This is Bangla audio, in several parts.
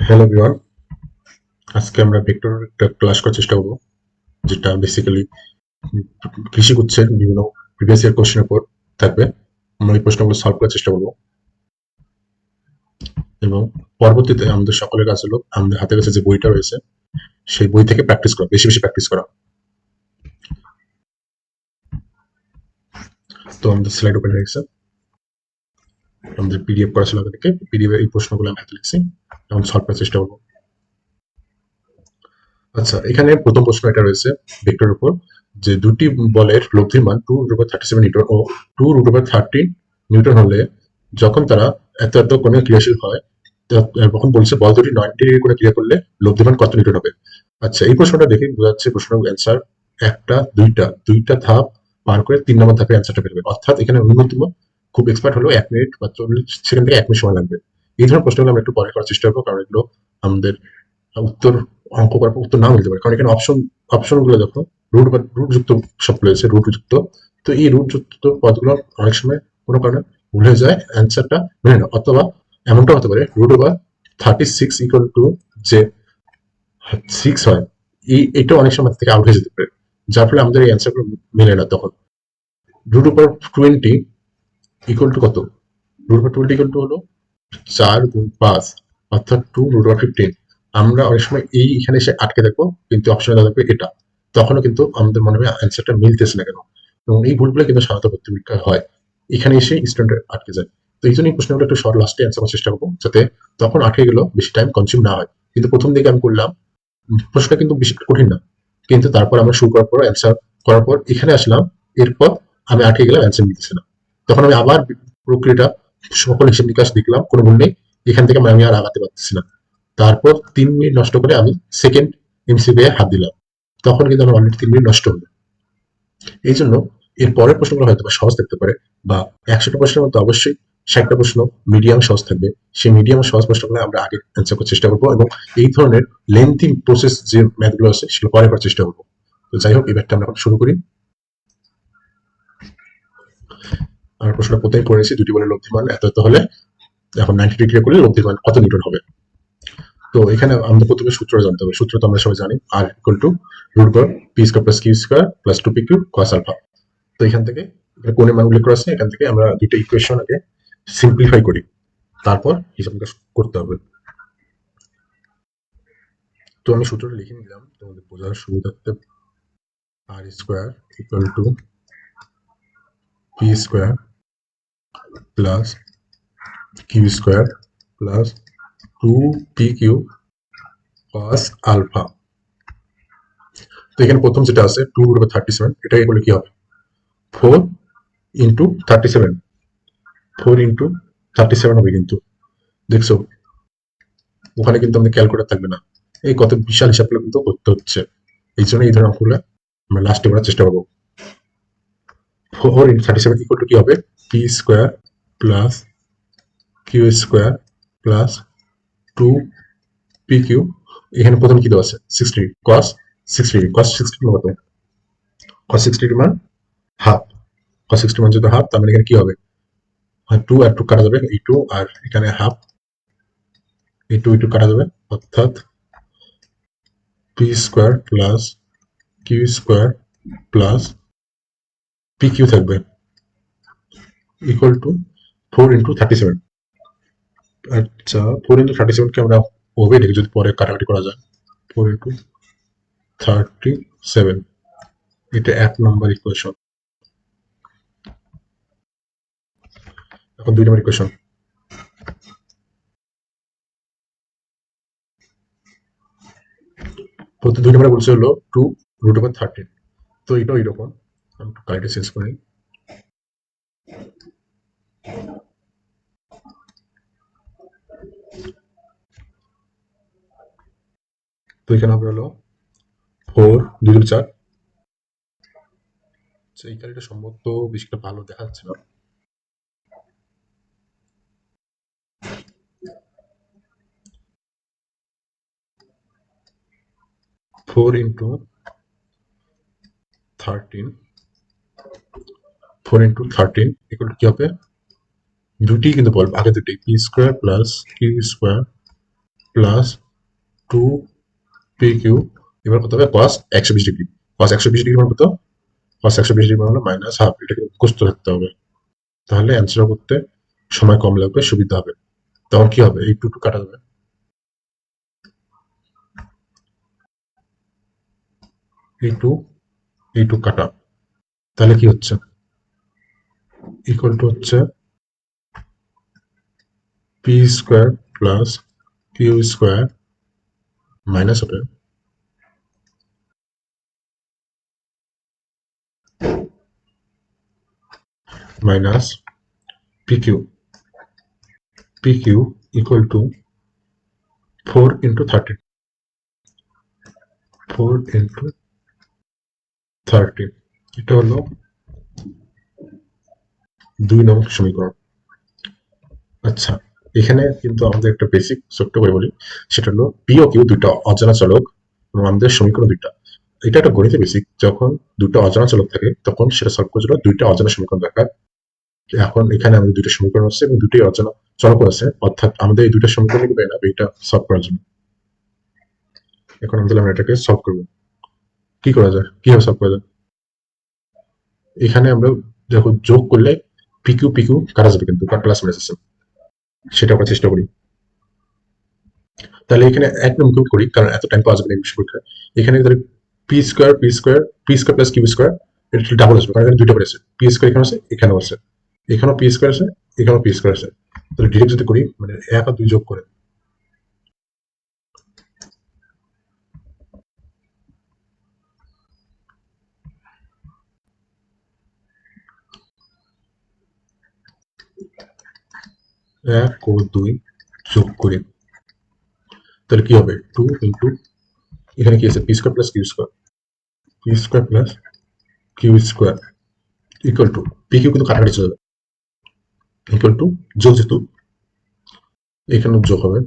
হ্যালো এভরিওয়ান, আজকে আমরা ভেক্টর একটা ক্লাস করার চেষ্টা করবো, যেটা বেসিক্যালি কৃষিগুচ্ছের বিভিন্ন প্রিভিয়াস ইয়ার কোশ্চেনের উপর থাকবে। আমরা এই প্রশ্নগুলো সলভ করার চেষ্টা করবো এবং পরবর্তীতে আমাদের সকলের কাছে হলো আমাদের হাতের কাছে যে বইটা রয়েছে সেই বই থেকে প্র্যাকটিস করা, বেশি বেশি প্র্যাকটিস করা। তো আমাদের স্লাইড ওপেন হয়ে গেছে, আমাদের পিডিএফ করা ছিল আগে থেকে। পিডিএফ এই প্রশ্নগুলো আমি হাতে লিখছি, এখন সলভ করার চেষ্টা করবো। আচ্ছা, এখানে প্রথম প্রশ্ন এটা রয়েছে ভেক্টরের উপর, যে দুটি বলের লব্ধির মান 2√37 নিউটন ও 2√13 নিউটন হলে যখন তারা এত এত কোণে ক্রিয়াশীল হয়, তখন বলছে বল দুটি 90 ডিগ্রি কোণে ক্রিয়া করলে লব্ধির মান কত নিউটন হবে। আচ্ছা, এই প্রশ্নটা দেখে বোঝা যাচ্ছে প্রশ্নের অ্যান্সার একটা দুইটা ধাপ পার করে 3 নম্বর ধাপে অ্যান্সারটা বেরোবে। অর্থাৎ এখানে ন্যূনতম খুব এক্সপার্ট হলো 1 মিনিট বা 40 সেকেন্ড থেকে 1 মিনিট সময় লাগবে। এই ধরনের প্রশ্নগুলো আমরা একটু পরে করার চেষ্টা করবো, কারণ এগুলো আমাদের উত্তর অঙ্ক করার পর উত্তর না মিলতে পারে, কারণ এখানে অপশনগুলো দেখো রুট বা রুট যুক্ত সব রয়েছে, রুট যুক্ত। তো এই রুট যুক্ত পদগুলো অনেক সময় কোনো কারণে ভুল হয়ে যায়, অ্যান্সারটা মেনে না। অথবা এমনটা হতে পারে √36 ইকুয়াল টু যে 6 হয়, এটা অনেক সময় থেকে আউট হয়ে যেতে পারে, যার ফলে আমাদের এই অ্যান্সারগুলো মেলে না। তখন √20 ইকুয়াল টু কত? √20 ইকুয়াল টু হলো 4 গুণ 5, অর্থাৎ 2√15। আমরা অনেক সময় এখানে এসে আটকে থাকবো, কিন্তু অপশনে দেওয়া থাকবে এটা, তখনও কিন্তু আমাদের মনে হবে অ্যান্সারটা মিলতেছে না কেন। এবং এই ভুলগুলো কিন্তু সাধারণত ভর্তি পরীক্ষায় হয়, এখানে এসে স্টুডেন্ট আটকে যায়। তো এই জন্য এই প্রশ্নগুলো একটু শর্ট লাস্টে অ্যান্সার করার চেষ্টা করবো, যাতে তখন আটকে গেলেও বেশি টাইম কনজিউম না হয়। কিন্তু প্রথম দিকে আমি করলাম, প্রশ্নটা কিন্তু বেশি কঠিন না, কিন্তু তারপর আমরা শুরু করার পর অ্যান্সার করার পর এখানে আসলাম, এরপর আমি আটকে গেলাম, অ্যান্সার মিলতেছে না। তখন আমি আবার প্রক্রিয়াটা সকল হিসেব নিকাশ দেখলাম, কোনো ভুল নেই, এখান থেকে আমি আর আগাতে পারতেছি না। তারপর 3 মিনিট নষ্ট করে আমি সেকেন্ড এমসিকিউ এ হাত দিলাম, তখন কিন্তু আমার অলরেডি 3 মিনিট নষ্ট হলো। এই জন্য এর পরের প্রশ্নগুলো হয়তো বা সহজ থাকতে পারে, বা 100টা প্রশ্নের মধ্যে অবশ্যই 60টা প্রশ্ন মিডিয়াম সহজ থাকবে। সেই মিডিয়াম সহজ প্রশ্নগুলো আমরা আগে অ্যান্সার করার চেষ্টা করবো, এবং এই ধরনের লেন্থি প্রসেস যে ম্যাথগুলো আছে সেগুলো পরে করার চেষ্টা করবো। তো যাই হোক, এবারটা আমরা এখন শুরু করি। আমার প্রশ্নটা প্রথমেই পড়েছি, দুটি বলের লব্ধি মান এত এত হলে এখন 90 ডিগ্রি করলে লব্ধি মান কত নিউটন হবে। তো এখানে আমাদের প্রথমে সূত্র জানতে হবে। সূত্র তো আমরা সবাই জানি, R equal to √p² + q² + 2pq cos alpha. তো এখান থেকে কোণের মান উল্লেখ করা আছে, এখান থেকে আমরা দুটো ইকুয়েশন আগে সিম্পলিফাই করি, তারপর হিসাব নিকাশ করতে হবে। তো আমি সূত্রটা লিখে নিলাম তোমাদের বোঝার সুবিধার্থে। r² equal to p² plus q² plus 2pq cos alpha. তো এখানে প্রথম যেটা আছে 2√37, এটাকে করলে কি হবে? 4 ইন্টু 37, 4 ইন্টু 37 হবে। কিন্তু দেখছো ওখানে কিন্তু আমাদের ক্যালকুলেটার থাকবে না, এই কত বিশাল হিসাবগুলো কিন্তু করতে হচ্ছে। এই জন্য এই ধরনের অঙ্কগুলো আমরা লাস্টে করার চেষ্টা করবো। 4 ইন্টু 37 ইকুয়াল টু কি হবে? p² plus q² plus 2pq। এখানে প্রথম কি দেওয়া আছে? 60 cos 60, cos 60 কত? cos 60 মান হাফ। cos 60 মান যদি হাফ, তার মানে এখানে কি হবে? 2 আর 2 কাটা যাবে, এই 2 আর এখানে হাফ, এই 2 কাটা যাবে, অর্থাৎ p² plus q² plus pq থাকবে ইকুয়াল টু 4 ইন্টু 37। আচ্ছা, 4 ইন্টু 37 কে আমরা ওভাবে লিখি, যদি পরে কাটাকাটি করা যায়। 4 ইন্টু 37, এটা 1 নম্বর ইকুয়েশন। এখন 2 নম্বর ইকুয়েশন। প্রথম 2 নম্বরে বলছে হলো 2√13। তো এটাও এরকম, আমি একটু কারেক্টে চেঞ্জ করি। তো এখানে হবে হলো 4 2 2 4। এই কালিটা সম্ভবত বেশি একটা ভালো দেখা যাচ্ছে না। 4 ইন্টু 13, 4 ইন্টু 13 ইকুয়াল টু কি হবে? দুটি কিন্তু বলবো, আগে দুটি p² plus q² plus 2 PQ, এবার কত হবে cos 120 ডিগ্রি। cos 120 ডিগ্রি মানে কত? cos 120 ডিগ্রি মানে হলো মাইনাস হাফ। এটাকে মুখস্থ রাখতে হবে, তাহলে অ্যান্সার করতে সময় কম লাগবে, সুবিধা হবে। তখন কি হবে, এই 2 কাটা যাবে, এই 2 কাটা, তাহলে কি হচ্ছে, ইকুয়াল টু হচ্ছে P square plus Q square minus হবে মাইনাস পিকিউ, ইকুয়াল টু 4 × 13, 4 × 13, এটা হলো 2 নং সমীকরণ। আচ্ছা, এখানে কিন্তু আমাদের একটা বেসিক ছোট্ট করে বলি, সেটা হলো পি ও কিউ দুইটা অজানা চলক এবং আমাদের সমীকরণ দুইটা। এটা একটা গণিতে বেসিক, যখন দুটো অজানা চলক থাকে তখন সেটা সলভ করার জন্য দুইটা অজানা সমীকরণ দরকার। এখন এখানে আমাদের দুইটা সমীকরণ আছে এবং দুটোই অজানা চলক আছে, অর্থাৎ আমাদের এই দুইটা সমীকরণ কিন্তু না এটা সলভ করার জন্য। এখন আমরা এটাকে সলভ করবো, কি করা যায়, কিভাবে সলভ করা যায়। এখানে আমরা যখন যোগ করলে পিকিউ কাটা যাবে, কিন্তু প্লাস মাইনাস আছে, সেটা আমরা চেষ্টা করি। তাহলে এখানে একদম ইনক্লুড করি, কারণ এত টাইম পাওয়া যাবে না ইংলিশ পরীক্ষায়। এখানে P square plus Q square, এটা ডাবল আসবে, কারণ এখানে দুইটা করে আছে, পি স্কোয়ার এখানে আছে, এখানেও আছে, এখানেও পি স্কোয়ার আছে, এখানেও পি স্কোয়ার আছে। তাহলে ডিরেক্ট যদি করি, মানে 1 আর 2 যোগ করে, এক ও 2 যোগ করে, তাহলে কি হবে 2 ইন্টু, এখানে কি আছে P square plus Q square, equal to P Q কিন্তু কাটাকাটি চলে যাবে, ইকুয়াল টু যোগ, যেহেতু এখানে যোগ হবে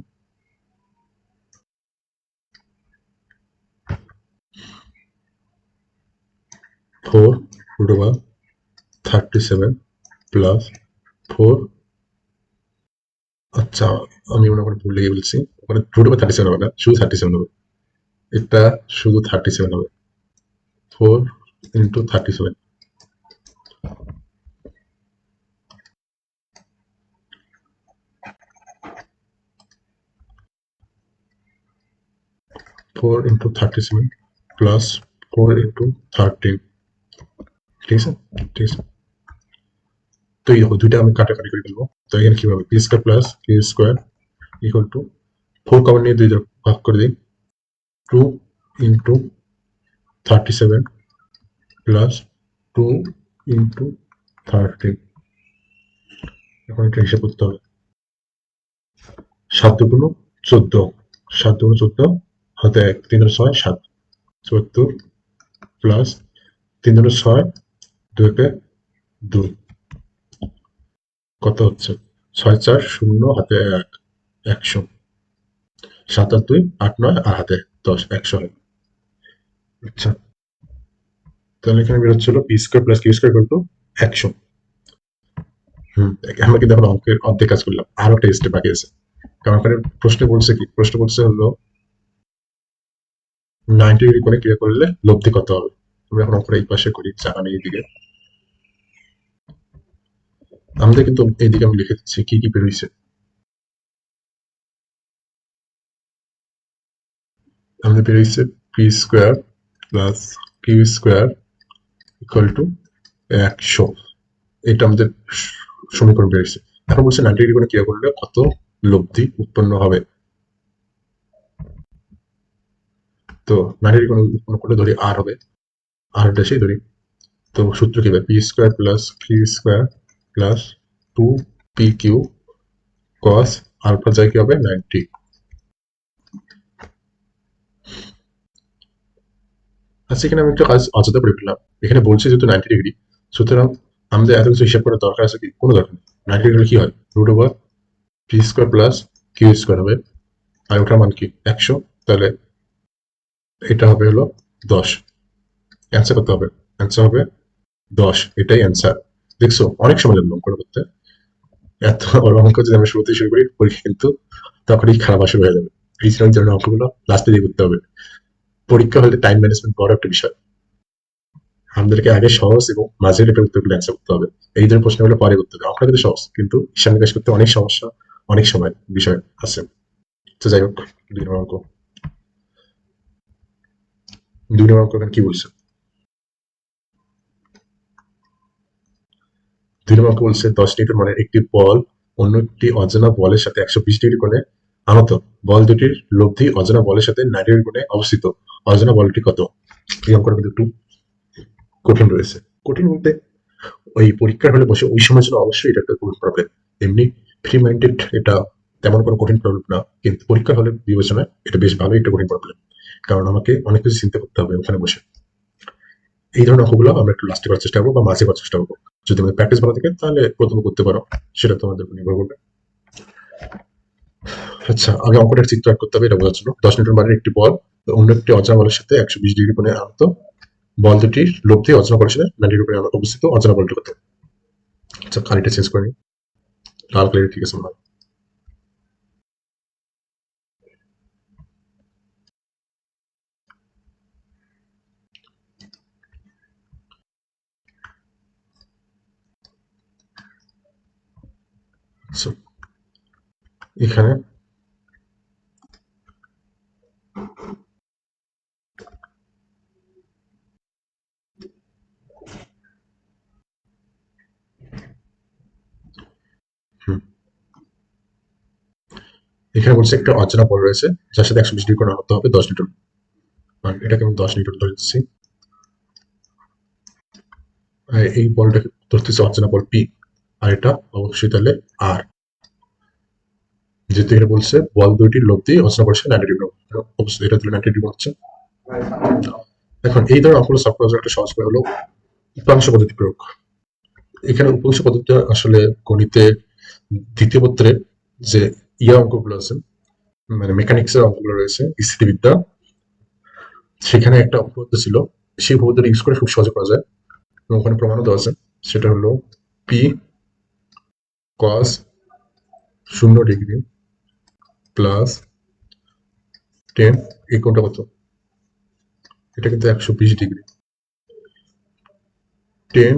4√37 প্লাস 4, আচ্ছা আমি মনে করে ভুল লেগে বলছি, ওখানে √37 হবে না, শুধু 37 হবে, এটা শুধু 37 হবে, 4 × 37, 4 × 37 প্লাস 4 × 13, ঠিক আছে, ঠিক আছে। তো এই দেখো দুইটা আমি কাটাকাটি করে ফেলবো, তো এখানে কি হবে P square plus Q square equal to 4 common নিয়ে 2 দ্বারা ভাগ করে দিই, 2 × 37 প্লাস 2 × 13, এখন এটা হিসাব করতে হবে, 7 × 14, 7 × 14 হাতে 1, 3 × 6 7, 74 প্লাস 3 × 6 2 × 2, কত হচ্ছে 6 4 0 হাতে 1, 100, 7 আর 2 8 9 আর হাতে 10, 100 হয়। আচ্ছা, তাহলে এখানে বের হচ্ছিল P square plus Q square equal to 100। আমরা কিন্তু এখন অঙ্কের অর্ধেক কাজ করলাম, আরো একটা স্টেপ বাকি আছে। কারণ ওখানে প্রশ্ন বলছে হলো 90 ডিগ্রি কোণে ক্রিয়া করলে লব্ধি কত হবে। আমরা এখন অঙ্কটা এই পাশে করি, চাকা নেই এইদিকে। আমাদের কিন্তু এইদিকে আমি লিখে দিচ্ছি কি কি বেরোইছে। আমাদের বেরোইছে P square plus Q square equal to 100, এটা আমাদের সমীকরণ বেরোইছে। এখন বলছে 90 ডিগ্রি কোণে ক্রিয়া করলে কত লব্ধি উৎপন্ন হবে। তো 90 ডিগ্রি কোণে উৎপন্ন করলে ধরি আর হবে, আর ড্যাশেই ধরি। তো সূত্র কি হবে P square plus Q square plus 2 PQ cos alpha যায় কি হবে 90। আচ্ছা, এখানে আমি একটা কাজ অযথা করে ফেললাম, এখানে বলছে যেহেতু 90 ডিগ্রি, সুতরাং আমাদের এত কিছু হিসাব করার দরকার আছে কি, কোনো দরকার নেই। 90 ডিগ্রি কি হয় √P square plus Q square হবে, আর ওটার মান কি 100, তাহলে এটা হবে হলো 10। অ্যান্সার কত হবে, অ্যান্সার হবে 10, এটাই অ্যান্সার। দেখছো অনেক সময় লাগলো অঙ্ক করতে, এত বড় অঙ্ক যদি আমরা শুরুতেই শুরু করি পরীক্ষা কিন্তু তখনই খারাপ আসে হয়ে যাবে। এই ধরনের অঙ্কগুলো লাস্টে দিয়ে করতে হবে। পরীক্ষা হলে টাইম ম্যানেজমেন্ট বড় একটা বিষয়। আমাদেরকে আগে সহজ এবং মাঝের একটা উত্তরগুলো অ্যান্সার করতে হবে। এই ধরনের প্রশ্নগুলো পরে করতে হবে। অঙ্কটা কিন্তু সহজ, কিন্তু হিসাব নিকাশ করতে অনেক সমস্যা, অনেক সময় বিষয় আছে। তো যাই হোক, 2 নম্বর অঙ্ক। 2 নম্বর অঙ্ক এখানে কি বলছে? 2 নম্বর অঙ্ক বলছে 10 নিউটন মানের একটি বল অন্য একটি অজানা বলের সাথে 120 ডিগ্রি কোণে আনত। বল দুটির লব্ধি অজানা বলের সাথে 90 ডিগ্রি কোণে অবস্থিত। অজানা বলটি কত? এই অঙ্কটা কিন্তু একটু কঠিন রয়েছে। কঠিন বলতে ওই পরীক্ষার হলে বসে ওই সময়ের জন্য অবশ্যই এটা একটা কঠিন প্রবলেম। এমনি ফ্রি মাইন্ডেড এটা তেমন কোনো কঠিন প্রবলেম না, কিন্তু পরীক্ষার হলে বিবেচনায় এটা বেশ ভালোই একটা কঠিন প্রবলেম, কারণ আমাকে অনেক কিছু চিন্তা করতে হবে ওখানে বসে। এই ধরনের অঙ্কগুলো আমরা একটু লাস্টে করার চেষ্টা করবো বা মাঝে করার চেষ্টা করবো। যদি আমাদের প্র্যাকটিস ভালো থাকে তাহলে প্রথমে করতে পারো, সেটা তোমাদের উপর নির্ভর করবে। আচ্ছা, আগে অঙ্কটার চিত্র আঁক করতে হবে এটা বোঝার জন্য। 10 নিউটন মানের একটি বল অন্য একটি অজানা বলের সাথে 120 ডিগ্রি কোণে আনত। বল দুটির লব্ধি অজানা বলের সাথে 90 ডিগ্রি কোণে অবস্থিত। অজানা বলটি কত? আচ্ছা, খালিটা চেঞ্জ করে নিই, লাল কালার ঠিক আছে মনে হয়। So, এখানে হুম, এখানে বলছে একটা অজানা বল রয়েছে যার সাথে 120 ডিগ্রি কোণে আনত হবে 10 নিউটন। মানে এটাকে আমি 10 নিউটন ধরে দিচ্ছি। আর এই বলটাকে ধরতেছে অজানা বল পি, আর এটা অবশ্যই তাহলে আর। যেহেতু এখানে বলছে বল দুইটির লব্ধি অজানা বলের সাথে 90 ডিগ্রি অবশ্যই এটা তাহলে 90 ডিগ্রি হচ্ছে। এখন এই ধরনের অঙ্কগুলো সলভ করার জন্য একটা সহজ উপায় হলো উপাংশ পদ্ধতি প্রয়োগ। এখানে উপাংশ পদ্ধতিটা আসলে গণিতে দ্বিতীয় পত্রের যে অঙ্কগুলো আছে, মানে মেকানিক্স এর অঙ্কগুলো রয়েছে, স্থিতিবিদ্যা, সেখানে একটা উপপাদ্য ছিল। সেই উপপাদ্যটা ইউজ করে খুব সহজে করা যায় এবং ওখানে প্রমাণও দেওয়া আছে। সেটা হলো পি কস 0 ডিগ্রি প্লাস 10, এই কোণটা কত? এটা কিন্তু 120 ডিগ্রি। 10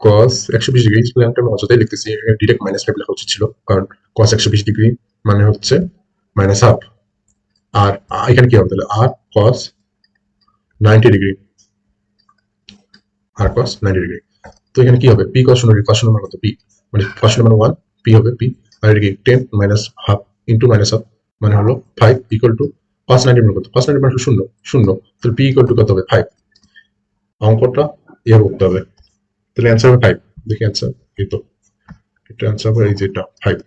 কস 120 ডিগ্রি, প্ল্যানটা আমি অযথাই লিখতেছি, ডিরেক্ট -5 লেখা উচিত ছিল, কারণ কস 120 ডিগ্রি মানে হচ্ছে -হাফ। আর এখানে কি হবে তাহলে? আর কস 90 ডিগ্রি, আর কস 90 ডিগ্রি। তো এখানে কি হবে? পি কস 0 ডিগ্রি, কস 0 মান কত? পি মানে কস 0 মান 1, পি হবে পি, আর এটা কি 10 minus half into minus half মানে হলো 5 ইকুয়াল টু কস 90 মান কত? কস 90 মান হলো 0 0, তাহলে পি ইকুয়াল টু কত হবে? 5। অঙ্কটা এভাবে করতে হবে, তাহলে অ্যান্সার হবে 5। দেখি অ্যান্সার, এই তো এটা অ্যান্সার হবে, এই যে এটা 5।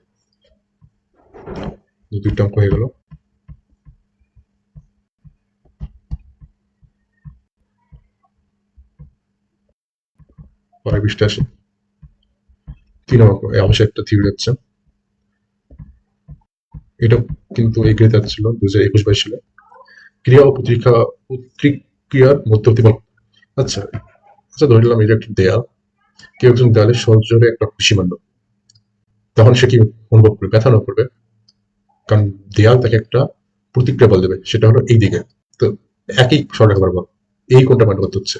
দুইটা অঙ্ক হয়ে গেল। পরের পৃষ্ঠে আসি। 3 অঙ্ক অবশ্যই একটা থিওরি হচ্ছে, এটা কিন্তু এগ্রিতে ছিল 2021-22 সালে। ক্রিয়া ও প্রতিক্রিয়ার মধ্যবর্তী বল। আচ্ছা আচ্ছা, ধরে নিলাম এটা একটা দেয়াল, কেউ একজন দেয়ালে সজোরে একটা ঘুষি মারলো, তখন সে কি অনুভব করবে? ব্যথা অনুভব করবে, কারণ দেয়াল তাকে একটা প্রতিক্রিয়া বল দেবে, সেটা হলো এই দিকে। তো একই সরলরেখার বল, এই কোণটা মান কত হচ্ছে?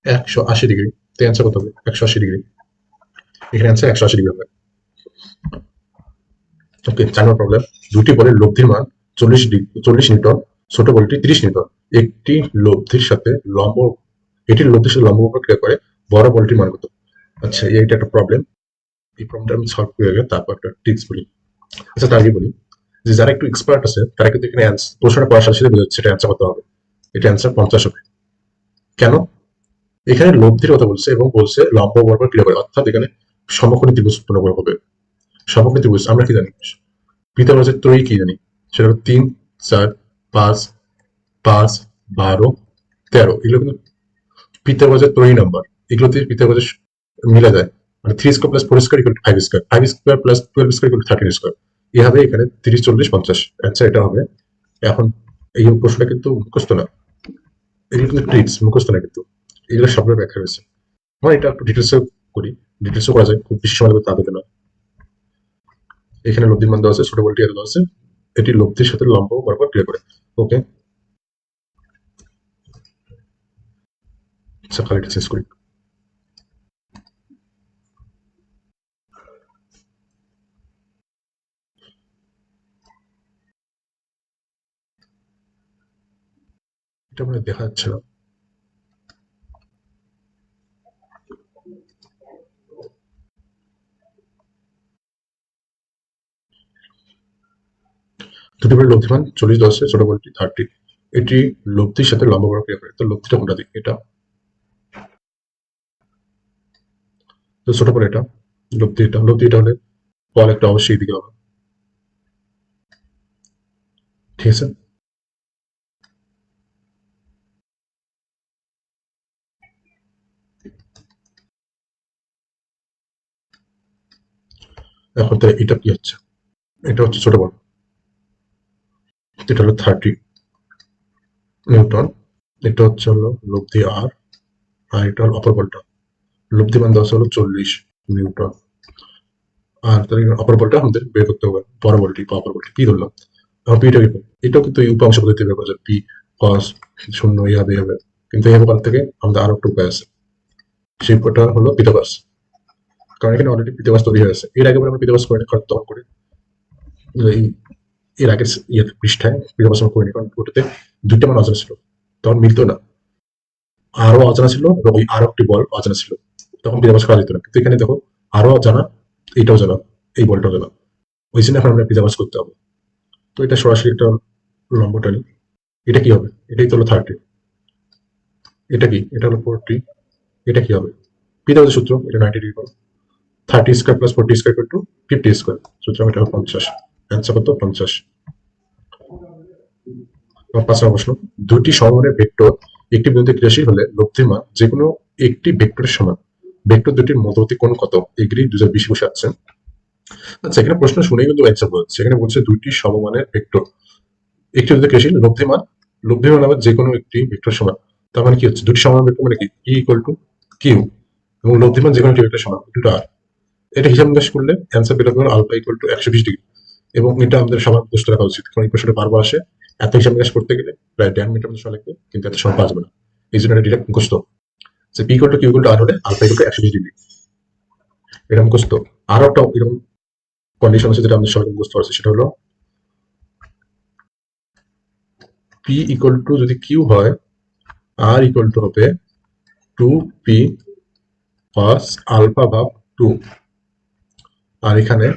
180 ডিগ্রি। তো অ্যান্সার কত হবে? 180 ডিগ্রি। এখানে অ্যান্সার 180 ডিগ্রি হবে। ওকে, 4 নম্বর প্রবলেম। দুটি বলের লব্ধির মান 40 নিউটন, ছোট বলটি 30 নিউটন। একটি লব্ধির সাথে লম্ব এটির লব্ধির সাথে লম্ব প্রক্রিয়া করে বড় বলটির মান কত? আচ্ছা, এটা একটা প্রবলেম। এই প্রবলেমটা আমি সলভ করে গেলে তারপর একটা টিপস বলি। আচ্ছা, তার আগে বলি যে যারা একটু এক্সপার্ট আছে তারা কিন্তু এখানে প্রশ্নটা পড়ার সাথে সাথে বোঝা যাচ্ছে এটা অ্যান্সার কত হবে। এটা অ্যান্সার 50 হবে। কেন? এখানে লব্ধির কথা বলছে এবং বলছে লম্ব বরাবর ক্রিয়া করে, অর্থাৎ এখানে সমকোণী ত্রিভুজ উৎপন্ন করা হবে। সমকোণী ত্রিভুজ আমরা কি জানি? পিথাগোরাসের ত্রয়ী কি জানি? সেটা হলো 3 4 5 5 12 13। এগুলো কিন্তু পিথাগোরাসের ত্রয়ী নাম্বার। এগুলোতে পিথাগোরাস মিলে যায়, মানে 3 square plus 4 square equal two 5 square, 5 square plus 12 square equal two 13 square. এভাবে এখানে 30 40 50 অ্যান্সার এটা হবে। এখন এই প্রশ্নটা কিন্তু মুখস্থ না, এগুলো কিন্তু ট্রিক্স, মুখস্থ না কিন্তু, এগুলো সবগুলো ব্যাখ্যা রয়েছে। আমরা এটা একটু ডিটেলসে করি, ডিটেলসও করা যায়, খুব বেশি সময় লাগবে তা পেতে না। এখানে লব্ধির মান দেওয়া আছে, ছোট বলটি এত দেওয়া আছে, এটি লব্ধির সাথে লম্ব বরাবর ক্রিয়া করে। ওকে, আচ্ছা কালারটা চেঞ্জ করি। এটা মানে দেখা যাচ্ছে না। দুটি বলের লব্ধিমান 40 10 ছোট বলটি 30, এটি লব্ধির সাথে লম্ব বরাবর ক্রিয়া করে। তো লব্ধিটা কোনটা দিক? এটা। তো ছোট বল এটা, লব্ধি এটা। লব্ধি এটা হলে বল একটা অবশ্যই দিকে হবে, ঠিক আছে। এখন তাহলে এটা কি হচ্ছে? এটা হচ্ছে ছোট বল, এটা হলো 30 নিউটন। এটা হচ্ছে হলো লব্ধি আর, আর এটা হলো অপর বলটা। লব্ধি মান দেওয়া হলো 40 নিউটন। আর তাহলে অপর বলটা আমাদের বের করতে হবে, বড় বলটি বা অপর বলটি পি ধরলাম। এখন পিটা কি? এটাও কিন্তু এই উপাংশ পদ্ধতি বের করা যায়, পি কস শূন্য এইভাবে হবে। কিন্তু এই করার থেকে আমাদের আরো একটা উপায় আছে, সেই উপায়টা হলো পিথাগোরাস। কারণ এখানে অলরেডি পিথাগোরাস তৈরি হয়ে আছে। এর আগে আমরা পিথাগোরাস করে তখন করি এই এর আগের পৃষ্ঠায় পিথাগোরাস আমরা করিনি, কারণ ওটাতে দুইটা মান অজানা ছিল, তখন মিলতো না। আরো অজানা ছিল এবং ওই আরো একটি বল অজানা ছিল, তখন পিথাগোরাস করা যেত না। কিন্তু এখানে দেখো আরো জানা, এইটাও জানা, এই বলটাও জানা, ওই জন্য এখন আমরা পিথাগোরাস করতে হবে। তো এটা সরাসরি একটা লম্ব টানি। এটা কি হবে? এটাই তো হলো 30। এটা কি? এটা হলো 40। এটা কি হবে? পিথাগোরাসের সূত্র, এটা 90 ডিগ্রি কোণ। 30 square plus 40 square equal to 50 square. সুতরাং এটা হলো 50। অ্যান্সার কত? 50। 5 নম্বর প্রশ্ন, দুটি সমমানের ভেক্টর একটি বিন্দুতে ক্রিয়াশীল হলে লব্ধির মান যেকোনো একটি ভেক্টরের সমান। ভেক্টর দুটির মধ্যবর্তী কোণ কত? এগ্রি 2020 বসে আছে। আচ্ছা, এখানে প্রশ্ন শুনেই কিন্তু অ্যান্সার বলছে। এখানে বলছে দুটি সমমানের ভেক্টর একটি বিন্দুতে ক্রিয়াশীল, লব্ধিমান আবার যেকোনো একটি ভেক্টর সমান। তার মানে কি হচ্ছে? দুটি সমান ভেক্টর মানে কি? ই ইকুয়াল টু কিউ, এবং লব্ধিমান যেকোনো একটি ভেক্টর সমান দুটো আর। এটা হিসাব নিকাশ করলে অ্যান্সার বের হবে আলফা ইকুয়াল টু 120 ডিগ্রি। এবং এটা আমাদের সবার মুখস্থ রাখা উচিত, কারণ এই প্রশ্নটা বারবার আসে। এত হিসাব নিকাশ করতে গেলে প্রায় 1.5 মিনিটের মতো সময় লাগবে, কিন্তু এত সময় পাওয়া যাবে না। এই জন্য এটা ডিরেক্ট মুখস্থ যে P equal to Q equal to R হলে আলফা ইকুয়াল টু 120 ডিগ্রি, এটা মুখস্থ। আরো একটা এরকম কন্ডিশন আছে যেটা আমাদের সবাই মুখস্থ আছে, সেটা হলো পি ইকুয়াল টু যদি কিউ হয়, আর ইকুয়াল টু হবে 2p cos আলফা ভাগ 2। আর এখানে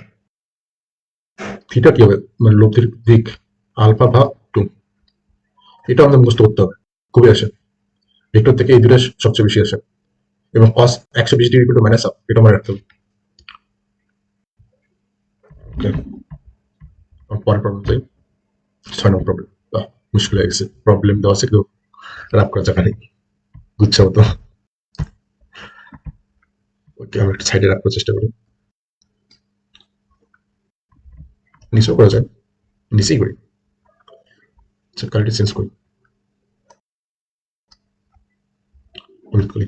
থিটা কি হবে? মানে লব্ধির দিক আলফা ভাগ 2। এটা আমাদের মুখস্থ করতে হবে, খুবই আসে। ভেক্টর থেকে এই দুটো সবচেয়ে বেশি আসে। এবং cos 120 degree equal to minus half, এটা মনে রাখতে হবে। ওকে, পরের প্রবলেম চাই। 6 নম্বর প্রবলেম। মুশকিল হয়ে গেছে, প্রবলেম দেওয়া আছে কিন্তু রাপ করা জায়গা নেই, বুঝছো তো? ওকে, আমরা একটা সাইডে রাখার চেষ্টা করি, নিচেও করা যায়, নিচেই করি। আচ্ছা, কালারটি চেঞ্জ করি, হলুদ করি।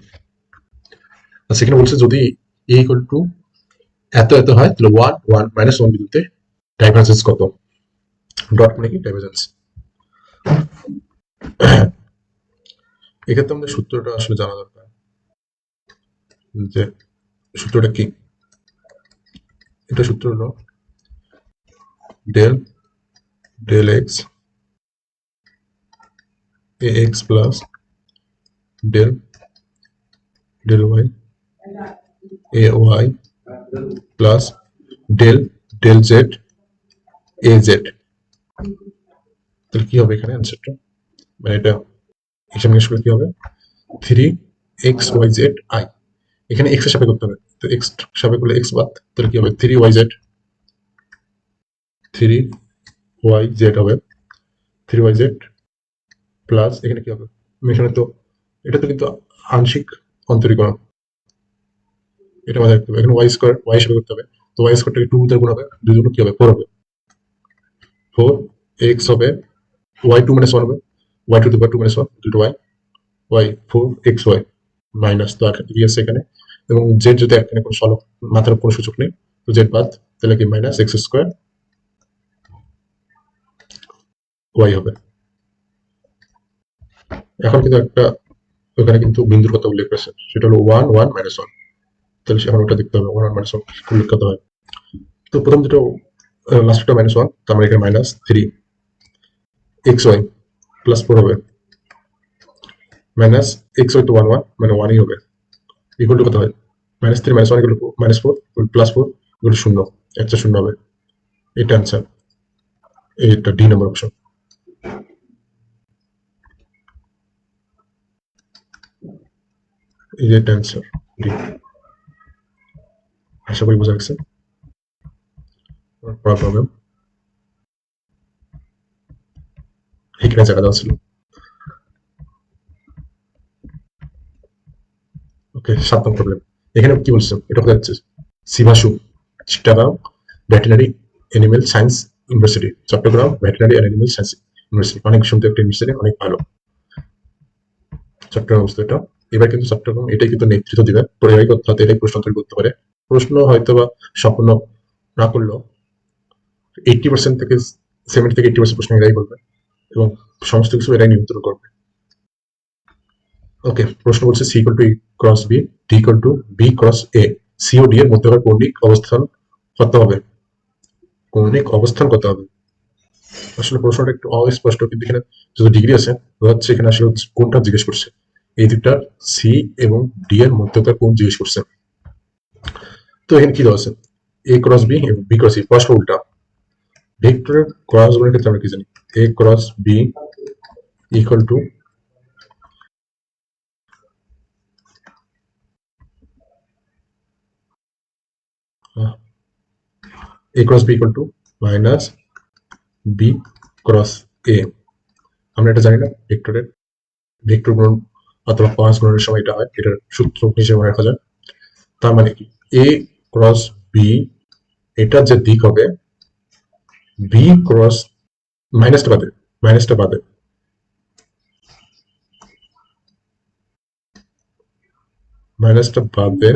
আচ্ছা, এখানে বলছে যদি এ ইকুয়াল টু এত এত হয়, তাহলে 1 1 মাইনাস 1 বিন্দুতে ডাইভারজেন্স কত? ডট মানে কি? ডাইভারজেন্স। এক্ষেত্রে আমাদের সূত্রটা আসলে জানা দরকার, যে সূত্রটা কি। এটা সূত্র হলো del del X A X plus del del Y A Y plus del del Z A Z. তাহলে কি হবে এখানে অ্যান্সারটা? মানে এটা হিসাব নিকাশ করে কি হবে? 3xyzi। এখানে এক্স এর সাপেক্ষে করতে হবে, তো এক্স সাপেক্ষে করলে এক্স বাদ, তাহলে কি হবে? 3yz হবে 3yz প্লাস এখানে কি হবে? এখানে তো এটা তো কিন্তু আংশিক অন্তরীকরণ, এটা মাথায় রাখতে হবে। এখানে ওয়াই হিসেবে করতে হবে, তো ওয়াই স্কোয়ারটাকে 2 দিয়ে গুণ হবে, 2 দুগুণ কি হবে? 4 হবে। 4x হবে, ওয়াই 2 মাইনাস 1 হবে, Y to the power 2 minus 1 দুটো ওয়াই 4xy মাইনাস, তো কি আছে এখানে? এবং জেড যদি এখানে কোনো সলব মাত্রার কোনো সূচক নেই, তো জেড বাদ, তাহলে কি মাইনাস এক্স স্কোয়ার ওয়াই হবে। এখন কিন্তু একটা ওখানে কিন্তু বিন্দুর কথা উল্লেখ করেছে, সেটা হলো 1 1 -1। তাহলে এখন ওটা দেখতে হবে 1 1 -1 উল্লেখ করতে হয়। তো প্রথম দুটো লাস্টটা -1, তার মানে এখানে -3 xy +4 হবে, মাইনাস xy তো 1 1 মানে 1ই হবে, ইকুয়াল টু কত হয়, -3 -1 ইকুয়াল টু -4 +4 ইকুয়াল টু 0, একটা 0 হবে। এটা অ্যান্সার, এটা ডি নাম্বার অপশন। এই যে অ্যান্সার ডি। আশা করি বোঝা গেছে। প্রবলেম এখানে জায়গা দেওয়া ছিল। ওকে, 7 নম্বর প্রবলেম। এখানে কি বলছে, এটা কোথায় যাচ্ছে, CVASU Chittagong veterinary animal science university, Chattogram veterinary animal science university, অনেক সুন্দর একটা ইউনিভার্সিটি, অনেক ভালো চট্টগ্রাম অবস্থিত এটা। এবার কিন্তু চট্টগ্রাম এটাই কিন্তু নেতৃত্ব দিবে, পরিবাহী অর্থাৎ এটাই প্রশ্ন তৈরি করতে পারে। প্রশ্ন হয়তো বা সম্পূর্ণ না করলেও 80% থেকে 70 থেকে 80% প্রশ্ন এরাই করবে এবং সমস্ত কিছু এরাই নিয়ন্ত্রণ করবে। ওকে, প্রশ্ন বলছে C equal to E cross B, D equal to B cross A, C ও ডি এর মধ্যকার কৌণিক অবস্থান কত হবে, কৌণিক অবস্থান কত হবে। আসলে প্রশ্নটা একটু অস্পষ্ট, কিন্তু এখানে যত ডিগ্রি আছে হচ্ছে এখানে আসলে কোনটা জিজ্ঞেস করছে, এই দুটা সি এবং ডি এর মধ্যকার কোণ জিজ্ঞেস করছে। তো এখানে কি দেওয়া আছে, এ ক্রস বি এবং বি ক্রস ই, পরস্পর উল্টা। ভেক্টরের ক্রস গুণের ক্ষেত্রে আমরা কি জানি, A cross B equal to A cross B equal to minus B cross A. আমরা এটা জানি না, ভেক্টরের ভেক্টর গুণন অথবা ক্রস গুণনের সময় এটা হয়, এটার সূত্র হিসেবে রাখা যায়। তার মানে কি, এ ক্রস বি এটার যে দিক হবে, বি ক্রস মাইনাসটা বাদে, মাইনাসটা বাদে মাইনাসটা বাদে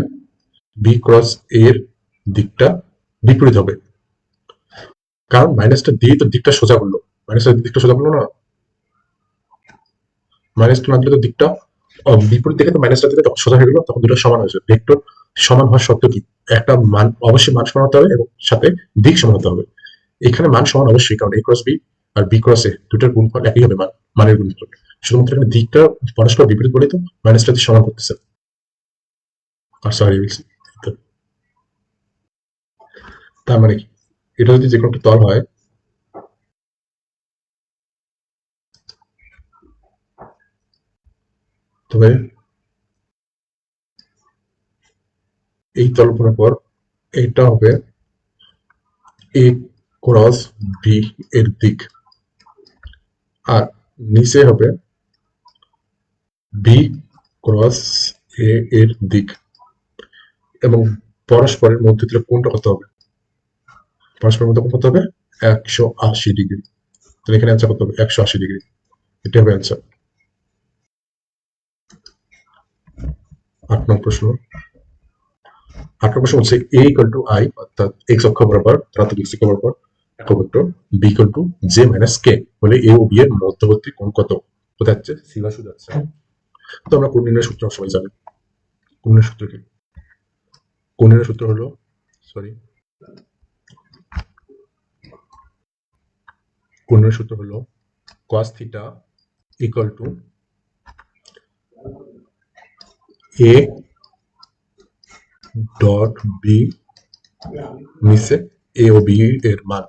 বি ক্রস এর দিকটা বিপরীত হবে, কারণ মাইনাসটা দিয়ে তো দিকটা সোজা করলো, মাইনাসটা দিকটা সোজা করলো না, মাইনাসটা না দিলে তো দিকটা বিপরীত দিকে, তো মাইনাসটা দিলে তখন সোজা হয়ে গেল, তখন দুটো সমান হয়েছে। ভেক্টর সমান হওয়ার শর্ত কি, একটা মান অবশ্যই মান সমান হতে হবে এবং সাথে দিক সমান হতে হবে। এখানে মান সমান অবশ্যই, কারণ এ ক্রস বি আর বি ক্রস এ দুটোর গুণফল একই হবে, মানের গুণফল। শুধুমাত্র এখানে দিকটা পরস্পর বিপরীত বলে তো মাইনাসটা দিয়ে সমান করতেছে। আর সরি বলছি, তার মানে কি, এটা যদি যে কোনো একটা তল হয়, তবে এই তল পর এটা হবে এ ক্রস বি এর দিক, আর নিচে হবে বি ক্রস এ এর দিক, এবং পরস্পরের মধ্যে দিলে কোনটা কত হবে, পরস্পরের মধ্যে কোণ কত হবে, 180 ডিগ্রি। তাহলে এখানে অ্যান্সার কত হবে, 180 ডিগ্রি। এটা হবে অ্যান্সার। 8 নম্বর প্রশ্ন। 8 নম্বর প্রশ্ন হচ্ছে এ ইকুয়াল টু আই, অর্থাৎ এক্স অক্ষ বরাবর ধনাত্মক এক্স অক্ষ বরাবর একক vector B equal to J minus K হলে এ ও বি এর মধ্যবর্তী কোণ কত, কোথায় যাচ্ছে, সিভাসু যাচ্ছে। তো আমরা কোণ নির্ণয়ের সূত্র সবাই জানি, কোণের সূত্র কি, কোণের সূত্র হলো, সরি, কোণের সূত্র হলো cos theta equal to A dot B নিচে এ ও বি এর মান।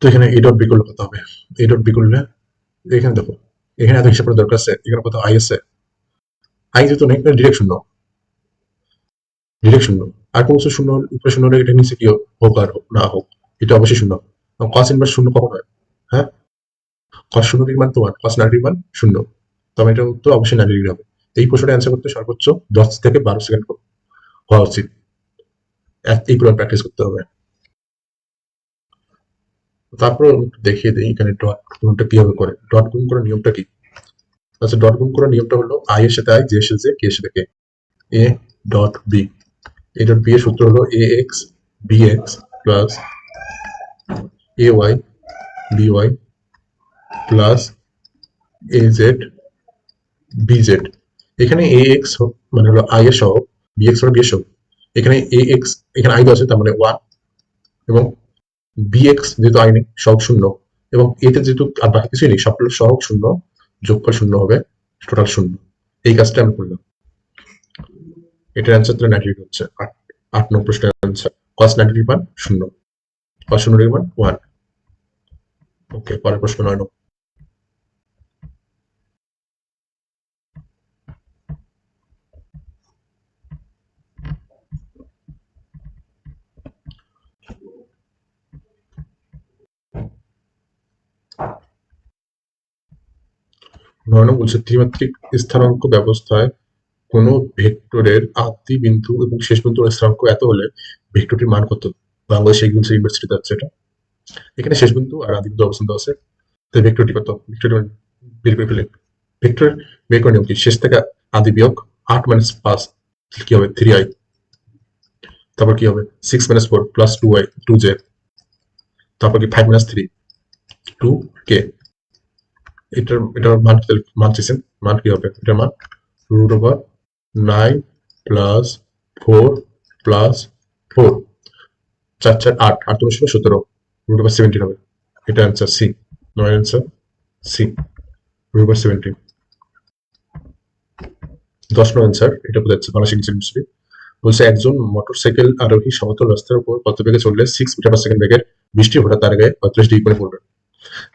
তো এখানে এ ডট বি করলে কত হবে, এ ডট বি করলে এখানে দেখো, এখানে এত হিসাব করার দরকার আছে, এখানে কত আই আছে, আই যেহেতু নেই ডিরেক্ট শূন্য, ডিরেক্ট শূন্য। আর কোন কিছু শূন্য উপরে শূন্য হলে এটা নিচে কি হোক আর না হোক, এটা অবশ্যই শূন্য। কস ইনভার্স শূন্য কখন হয়, হ্যাঁ, কস শূন্য ডিগ্রি মান তো 1, কস 90 মান শূন্য, তবে এটা উত্তর অবশ্যই 90 ডিগ্রি হবে। এই প্রশ্নটা অ্যান্সার করতে সর্বোচ্চ 10 থেকে 12 সেকেন্ড হওয়া উচিত, এই পুরো প্র্যাকটিস করতে হবে। তারপর দেখিয়ে দিই এখানে ডট গুণটা কিভাবে করে, ডট গুণ করার নিয়মটা কি। আচ্ছা, ডট গুণ করার নিয়মটা হলো আই এর সাথে আই, জে এর সাথে জে, কে এর সাথে K, A dot B. A dot B এর সূত্র হলো A X bx plus ay by plus az bz। এখানে ax মানে হলো i এর সহগ, bx হলো b এর সহগ। এখানে ax এখানে i আছে, তার মানে 1, এবং bx যেহেতু i নেই সহগ শূন্য, এবং এতে যেহেতু আর বাকি কিছুই নেই, সবগুলো সহগ শূন্য, যোগফল শূন্য হবে, টোটাল শূন্য। এই কাজটা আমি করলাম। এটার অ্যান্সার তাহলে 98 হচ্ছে 8 নং প্রশ্নের অ্যান্সার। cos 90 মান শূন্য, cos 0 মান 1। ওকে, পরের প্রশ্ন 9 নং। 9 নং বলছে ত্রিমাত্রিক স্থানাঙ্ক ব্যবস্থায় কোন ভেক্টরের আদি বিন্দু এবং শেষ বিন্দুর স্থানাঙ্ক এত হলে ভেক্টরটির মান কত? বাংলাদেশ এগ্রিকালচার ইউনিভার্সিটিতে আছে এটা। এখানে শেষ বিন্দু আর আদি বিন্দু অবস্থান দেওয়া আছে, তো ভেক্টরটি কত, ভেক্টরটি বের করে ফেলে। ভেক্টর বের করে নিয়ম কি, শেষ থেকে আদি বিয়োগ 8 মাইনাস 5 কি হবে 3i, তারপর কি হবে 6 মাইনাস 4 প্লাস 2i 2j, তারপর কি 5 মাইনাস 3 2k। এটার মান কি, মান চেয়েছেন, মান কি হবে, এটার মান রুট ওভার 9 প্লাস 4 প্লাস 4, 4 4 8, 8 2 17, রুট ওভার 17 হবে। এটা answer C, 9 answer C, root over 17। 10 নং অ্যান্সার, এটা বোঝাচ্ছে বাংলাদেশ ইউনিভার্সিটি। বলছে একজন মোটরসাইকেল আরোহী সমতল রাস্তার উপর কত বেগে চললে 6 মিটার পার সেকেন্ড বেগের বৃষ্টি হঠাৎ তার গায়ে 35 ডিগ্রি করে পড়বে।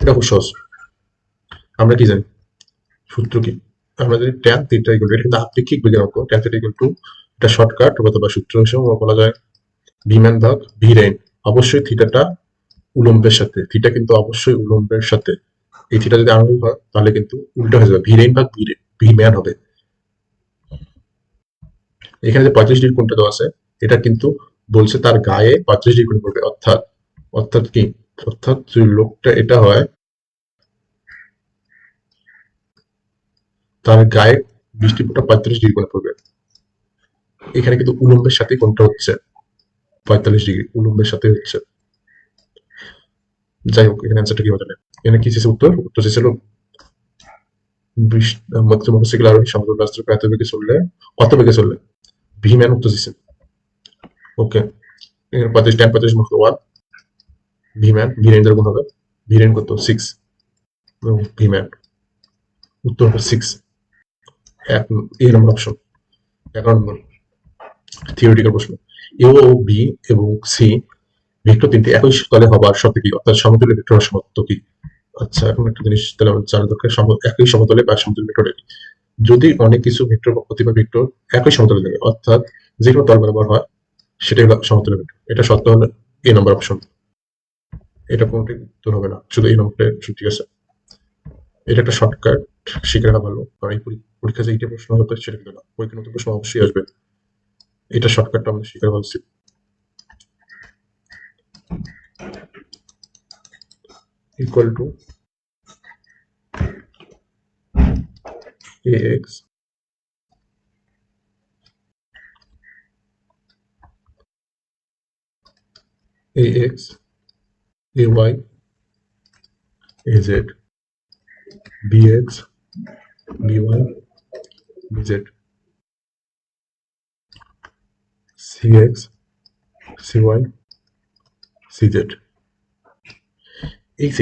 এটা খুব সহজ, আমরা কি জানি সূত্র কি, আমরা জানি ট্যান থিটা ইকুয়াল টু, এটা কিন্তু আপেক্ষিক বেগের অঙ্ক, ট্যান থিটা ইকুয়াল টু, এটা শর্টকাট অথবা সূত্র হিসেবে বলা যায় ভি ম্যান ভাগ ভি রেইন। অবশ্যই থিটাটা উলম্বের সাথে, থিটা কিন্তু অবশ্যই উলম্বের সাথে। এই থিটা যদি আণবিক হয় তাহলে কিন্তু উল্টো হয়ে যাবে, ভি রেইন ভাগ ভি ম্যান হবে। এখানে যে 35 ডিগ্রি কোণটা দেওয়া আছে, এটা কিন্তু বলছে তার গায়ে 35 ডিগ্রি কোণ পড়বে, অর্থাৎ অর্থাৎ কি, অর্থাৎ যদি লোকটা এটা হয়, তার গায়ে বৃষ্টি ফোঁটা 35 ডিগ্রি কোণে পড়বে। এখানে কিন্তু উলম্বের সাথে কোণটা হচ্ছে 45 ডিগ্রি, উলম্বের সাথে হচ্ছে। যাই হোক, এখানে অ্যান্সারটা কি হতে পারে, এখানে কি চেয়েছে উত্তর, উত্তর চেয়েছিল মোটরসাইকেল আরোহী সমতল রাস্তার উপর এত বেগে চললে, কত বেগে চললে, ভি ম্যান উত্তর দিচ্ছে। ওকে, এখানে 35 10 35 মতো 1, ভি ম্যান ভি রেন যেরকম হবে, ভি রেন কত 6, এবং ভি ম্যান উত্তর হবে 6। এই নম্বর অপশন। 11 নম্বর থিওরিটিক্যাল প্রশ্ন। এ ও বি এবং সি ভেক্টর তিনটি একই তলে হবার শর্ত কি, অর্থাৎ সমতুল্য ভেক্টর হওয়ার শর্ত কি? আচ্ছা, এখন একটা জিনিস তাহলে আমাদের জানা দরকার, একই সমতলে বা সমতুল্য ভেক্টর একই। যদি অনেক কিছু ভেক্টর বা প্রতিভা ভেক্টর একই সমতলে থাকে, অর্থাৎ যে কোনো তল বরাবর হয়, সেটাই হলো সমতুল্য ভেক্টর। এটা শর্ত হলো এ নম্বর অপশন। এটা কোনটি উত্তর হবে না, শুধু এই নম্বরটা ঠিক আছে। এটা একটা শর্টকাট, শিখে রাখা ভালো, কারণ এই পরীক্ষা যে এইটা প্রশ্ন হবে সেটা কিন্তু না, পরীক্ষা নতুন প্রশ্ন অবশ্যই আসবে। এটা শর্টকাটটা আমাদের শিখে রাখা উচিত। Equal to ax ax ay az bx by bz cx cy cz।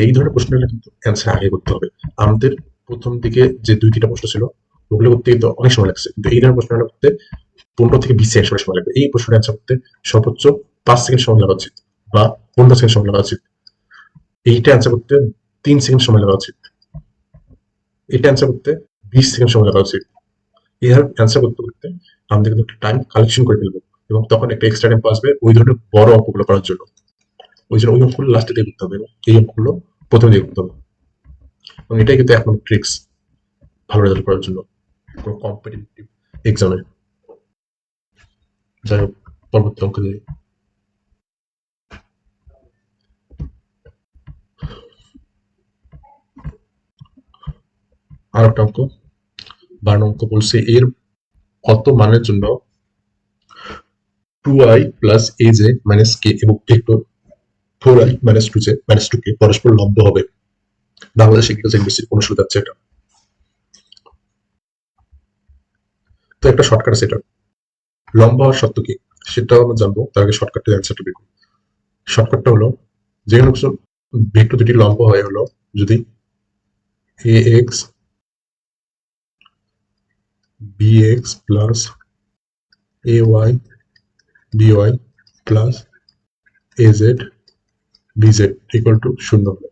এই ধরনের প্রশ্নগুলো কিন্তু অ্যান্সার আগে করতে হবে। আমাদের প্রথম দিকে যে 2-3টা প্রশ্ন ছিল, ওগুলো করতে কিন্তু অনেক সময় লাগছে, কিন্তু এই ধরনের প্রশ্নগুলো করতে 15 থেকে 20 সেকেন্ড সময় লাগবে। এই প্রশ্নটা অ্যান্সার করতে সর্বোচ্চ 5 সেকেন্ড সময় লাগা উচিত, বা 15 সেকেন্ড সময় লাগা উচিত। এইটা অ্যান্সার করতে 3 সেকেন্ড সময় লাগা উচিত। এটা অ্যান্সার করতে 20 সেকেন্ড সময় লাগা উচিত। এর অ্যান্সার করতে করতে আমাদের কিন্তু একটা টাইম কালেকশন করে ফেলবো, এবং তখন একটা এক্সট্রা টাইম আসবে ওই ধরনের বড় অঙ্কগুলো করার জন্য। ওই জন্য ওই অঙ্কগুলো লাস্টে দিয়ে করতে হবে, এবং এই অঙ্কগুলো প্রথমে দিয়ে করতে হবে। এবং এটাই কিন্তু এক নম্বর ট্রিক্স ভালো রেজাল্ট করার জন্য কোনো কম্পিটিটিভ এক্সামে। যাই হোক, পরবর্তী অঙ্ক দিয়ে আর একটা অঙ্ক, 12 অঙ্ক বলছে এর কত মানের জন্য 2i plus aj minus k এবং vector 4i minus 2j minus 2k পরস্পর লম্ব হবে। বাংলাদেশ এগ্রিকালচার ইউনিভার্সিটির অনুষ্ঠিত হচ্ছে এটা। তো একটা শর্টকাট আছে এটা। লম্ব হওয়ার শর্ত কি সেটাও আমরা জানবো, তার আগে শর্টকাটের অ্যান্সারটা বের করি। শর্টকাটটা হলো যে কোনো কিছু ভেক্টর দুটি লম্ব হয় হলো যদি ax bx plus ay by plus az dz equal to 0 হবে।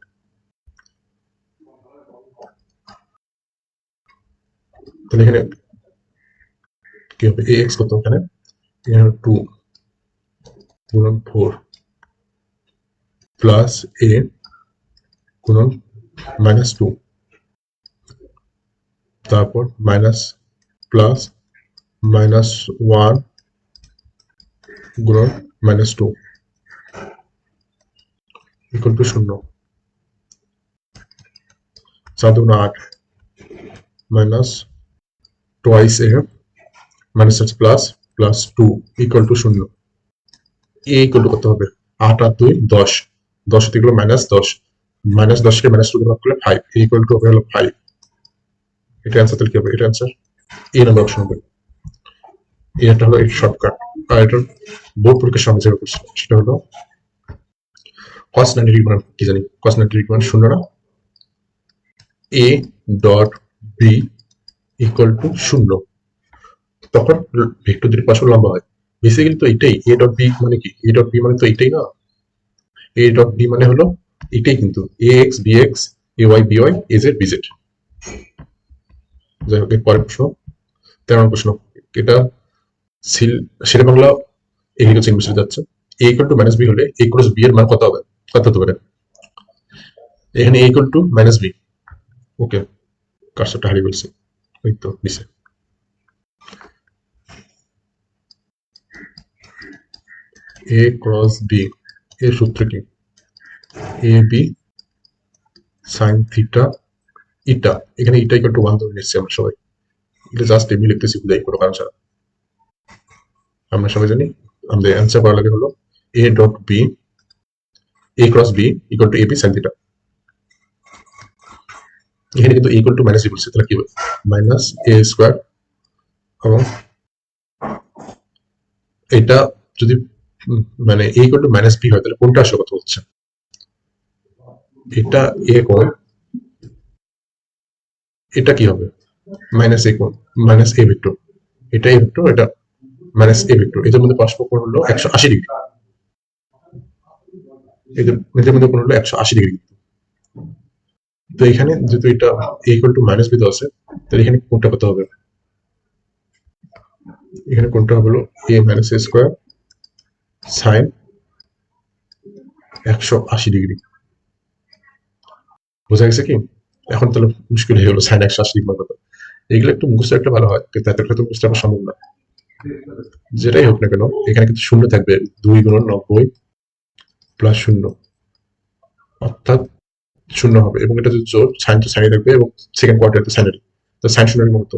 তাহলে এখানে কি হবে, ax কত এখানে, এখানে 2 গুণন 4 প্লাস a গুণন মাইনাস 2, তারপর মাইনাস প্লাস মাইনাস 1 গুণন মাইনাস 2 ইকুয়াল টু 0। 4 দুগুণ 8 মাইনাস টোয়াইস a মাইনাস হচ্ছে plus plus 2 equal to 0। A equal to কত হবে, 8 আর 2 10, 10 হতে গেলো মাইনাস 10, মাইনাস 10 কে মাইনাস 2 দিয়ে ভাগ করলে 5, এ ইকুয়াল টু হবে হলো 5। এটা অ্যান্সার তাহলে কি হবে, এটা অ্যান্সার এ নাম্বার অপশন হবে। এটা হলো এই শর্টকাট। আর এটার বোর্ড পরীক্ষার সামনে যেটা করছিল সেটা হলো cos 90 ডিগ্রি মান কি জানি, cos 90 ডিগ্রি মান 0 না, a dot b equal two 0, তখন ভেক্টর দুটি পাশে লম্বা হয়। বেসিক্যালি তো এটাই a ডট b মানে কি, a ডট b মানে তো এটাই না, a ডট b মানে হলো এটাই কিন্তু ax bx ay by az bz। যাই হোক এর পরের প্রশ্ন 13 প্রশ্ন, এটা শেরে বাংলা এগ্রিকালচার ইউনিভার্সিটি যাচ্ছে। a equal to minus B হলে a ক্রস b এর মান কত হবে, কত হতে পারে। এখানে a equal to minus B, okay কার্সরটা হারিয়ে ফেলছি, ওই তো নিচে। a ক্রস b এর সূত্র কি, এ বি সাইন থিটা ইটা, এখানে ইটা ইকুয়াল টু 1 ধরে নিচ্ছি আমরা সবাই, এটা জাস্ট এমনি লিখতেছি বুঝাই কোনো কারণ ছাড়া। আমরা সবাই জানি আমাদের অ্যান্সার করা লাগে হলো a dot b, a cross b equal to A B sine theta. এখানে কিন্তু ইকুয়াল টু মাইনাস বি বলছে, তাহলে কি হবে মাইনাস এ স্কোয়ার, এবং এটা যদি মানে a equal to minus B হয় তাহলে কোনটা আসলে কথা হচ্ছে, এটা a কোণ, এটা কি হবে মাইনাস এ কোণ, মাইনাস এ ভেক্টর, এটা এ ভেক্টর, এটা মাইনাস এ ভেক্টর, এদের মধ্যে পারস্পরিক কোণ হলো 180 ডিগ্রি, এদের মধ্যে কোণ হলো 180 ডিগ্রি। তো এখানে যেহেতু এটা a equal to minus B দেওয়া আছে, তাহলে এখানে কোণটা কত হবে, এখানে কোণটা হলো a minus A square sine 180 degree. বোঝা গেছে কি, এখন তাহলে মুশকিল হয়ে গেলো সাইন 180 ডিগ্রি কত, এগুলো একটু মুখস্থ একটা ভালো হয়, কিন্তু এত তো মুখস্থ আমার সম্ভব না। যেটাই হোক না কেন এখানে কিন্তু শূন্য থাকবে, 2 গুণন 90 প্লাস 0, অর্থাৎ 0 হবে, এবং এটা যদি জোর সাইন তো সাইনে থাকবে এবং সেকেন্ড কোয়ার্টার তো সাইনের, তো সাইন শূন্যের মতো,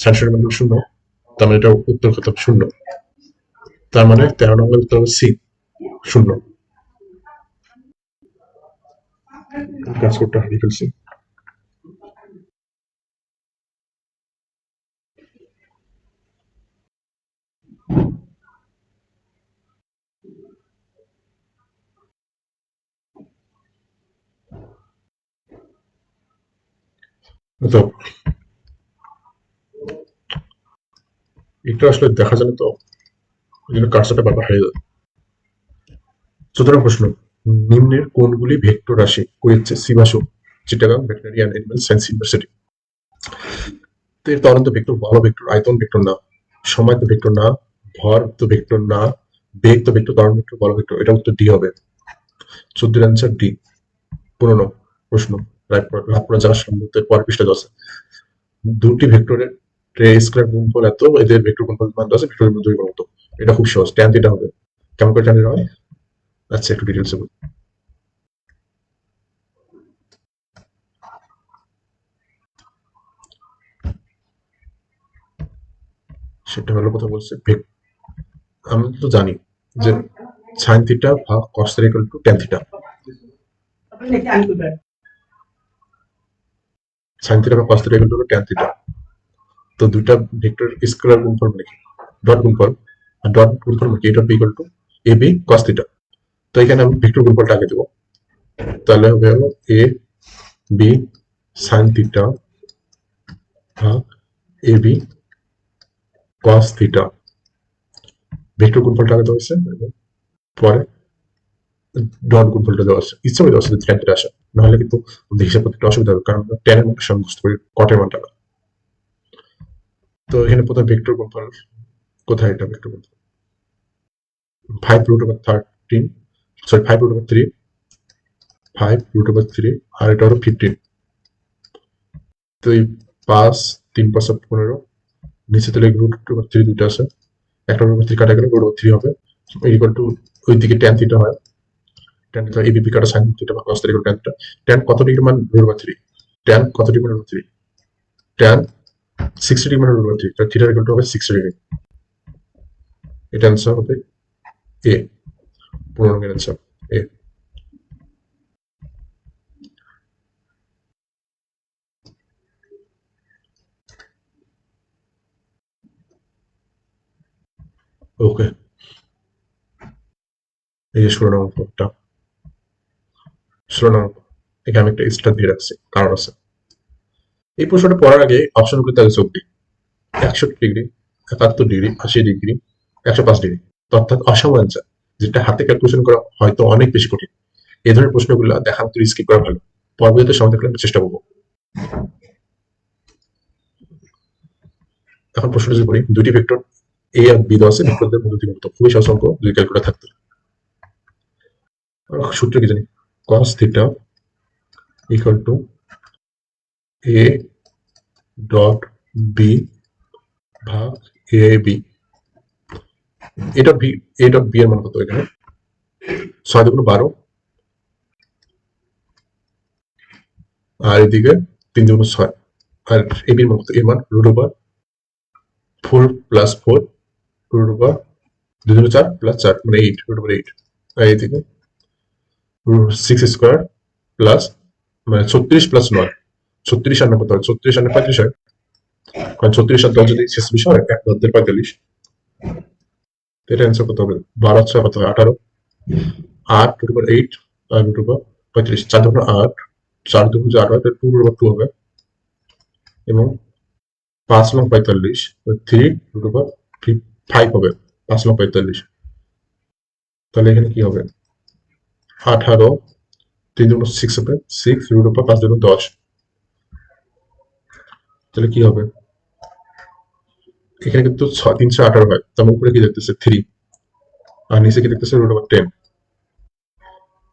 সাইন শূন্যের মতো 0, তার মানে এটা উত্তর কত 0, তার মানে 13 নম্বর উত্তর হবে সি 0। কাজ করতে হারিয়ে ফেলছি। তো এটা আসলে দেখা যাবে তো, ওই জন্য কাজটা বারবার হারিয়ে যাবে। সুতরাং প্রশ্ন, নিম্নের কোনগুলি ভেক্টর রাশি, করেছে সিবাসু Chittagong veterinary and animal science university. তো এর তরন্ত ভেক্টর, বল ভেক্টর, আয়তন ভেক্টর না, সময় তো ভেক্টর না, ভর তো ভেক্টর না, বেগ তো ভেক্টর, ত্বরণ ভেক্টর, বল ভেক্টর, এটা উত্তর ডি হবে। 14 অ্যান্সার ডি। 15 প্রশ্ন, রায়পুরা জেলা সম্বন্ধে পরের পৃষ্ঠা আছে, দুটি ভেক্টরের স্কয়ার গুণফল এত, এদের ভেক্টর গুণফল মান আছে, ভেক্টরের মধ্যে দুই মত। এটা খুব সহজ, ট্যান থিটা হবে। কেমন করে ট্যান থিটা হয়, আচ্ছা একটু ডিটেইলসে বলি। সেটা হলো কথা বলছে আমরা তো জানি যে সাইন থিটা ভাগ cos theta equal to tan theta. Sine theta বা cos theta equal to tan theta. তো দুইটা ভেক্টর স্কেলার গুণফল মানে কি, ডট গুণফল। আর ডট গুণফল মানে কি, A dot B equal to A B cos theta. তো এখানে আমি ভেক্টর গুণফলটা আগে দেবো, তাহলে হবে হলো এ বি সাইন থিটা ভাগ A B cos theta. Vector গুণফলটা আগে দেওয়া হয়েছে, পরে ডট গুণফলটা দেওয়া আছে। ইচ্ছা করে দেওয়া আছে ট্যান থিটা আসা, নাহলে কিন্তু হিসাব করতে একটু অসুবিধা হবে, কারণ আমরা ট্যানের মানটা সব বুঝতে পারি, কটের মানটা না। তো এখানে প্রথমে ভেক্টর গুণফল কোথায়, এটা ভেক্টর গুণফল 5 root over 13, sorry 5 root over 3, 5 root over 3, আর এটা হলো 15। তো এই 5 3 5 15, নিচে তাহলে রুট ওভার 3 দুইটা আছে, একটা রুট ওভার 3 কাটা গেলে রুট ওভার 3 হবে, ইকুয়াল টু ওই দিকে ট্যান থিটা হয়, ট্যান থিটা এবিপি কাটা সাইন থিটা বা cos theta equal tan theta. Tan কত ডিগ্রি মান রুট ওভার 3, ট্যান কত ডিগ্রি মান রুট 3, ট্যান 60 ডিগ্রি মান রুট ওভার 3, তাহলে থিটা ইকুয়াল টু হবে 60 ডিগ্রি। এটা आंसर হবে এ, পূর্ণাঙ্গের आंसर এ। ওকে, এই যে 16 নম্বর পদটা, 16 নম্বর পদ। এখানে আমি একটা স্টার দিয়ে রাখছি, কারণ আছে। এই প্রশ্নটা পড়ার আগে অপশনগুলো তাহলে চোখ দিই। 61 ডিগ্রি, 71 ডিগ্রি, 80 ডিগ্রি, 105 ডিগ্রি, অর্থাৎ অসম অ্যান্সার, যেটা হাতে ক্যালকুলেশন করা হয়তো অনেক বেশি কঠিন। এই ধরনের প্রশ্নগুলো দেখান্ত স্কিপ করা ভালো, পরবর্তীতে সমাধান করার চেষ্টা করবো। এখন প্রশ্নটা যদি করি, দুইটি ভেক্টর এ আর বি দেওয়া আছে, ভেক্টরদের মধ্যে দূরত্ব খুবই সহজ অঙ্ক, যদি ক্যালকুলেটর থাকতো। সূত্র কি জানি, cos theta equal to A dot B ভাগ এ বি। এটা বি, এ ডট বি এর মান কত এখানে, 6 দুগুণ 12, আর এদিকে 3 দুগুণ 6, আর এ বির মান কত, এর মান রুট ওভার 4 প্লাস 4 রুট ওভার 2 দুগুণ 4 প্লাস 4 মানে 8 রুট ওভার 8, আর এদিকে 6 স্কোয়ার প্লাস মানে 36 প্লাস 9, 36 আর 9 কত হয়, 36 আর 9 35 হয়, কারণ 36 আর 10 যদি 46 হয়, 1 10 45, এটা অ্যান্সার কত হবে, 12 6 কত হয় 18, 8 রুট ওভার 8 আর রুট ওভার 35, 4 দুগুণ 8, 4 দুগুণ 8 হয়, 2 রুট ওভার 2 হবে, এবং 5 লং 45, 3 রুট ওভার 5 হবে, 5 লং 45। তাহলে এখানে কি হবে, 18, 3 দুগুণ 6 হবে, 6 রুট ওভার 5 দুগুণ 10, তাহলে কি হবে, এখানে কিন্তু 318 হয়, তার উপরে কি দেখতেছে 3, আর নিচে কি দেখতেছে রুট ওভার 10।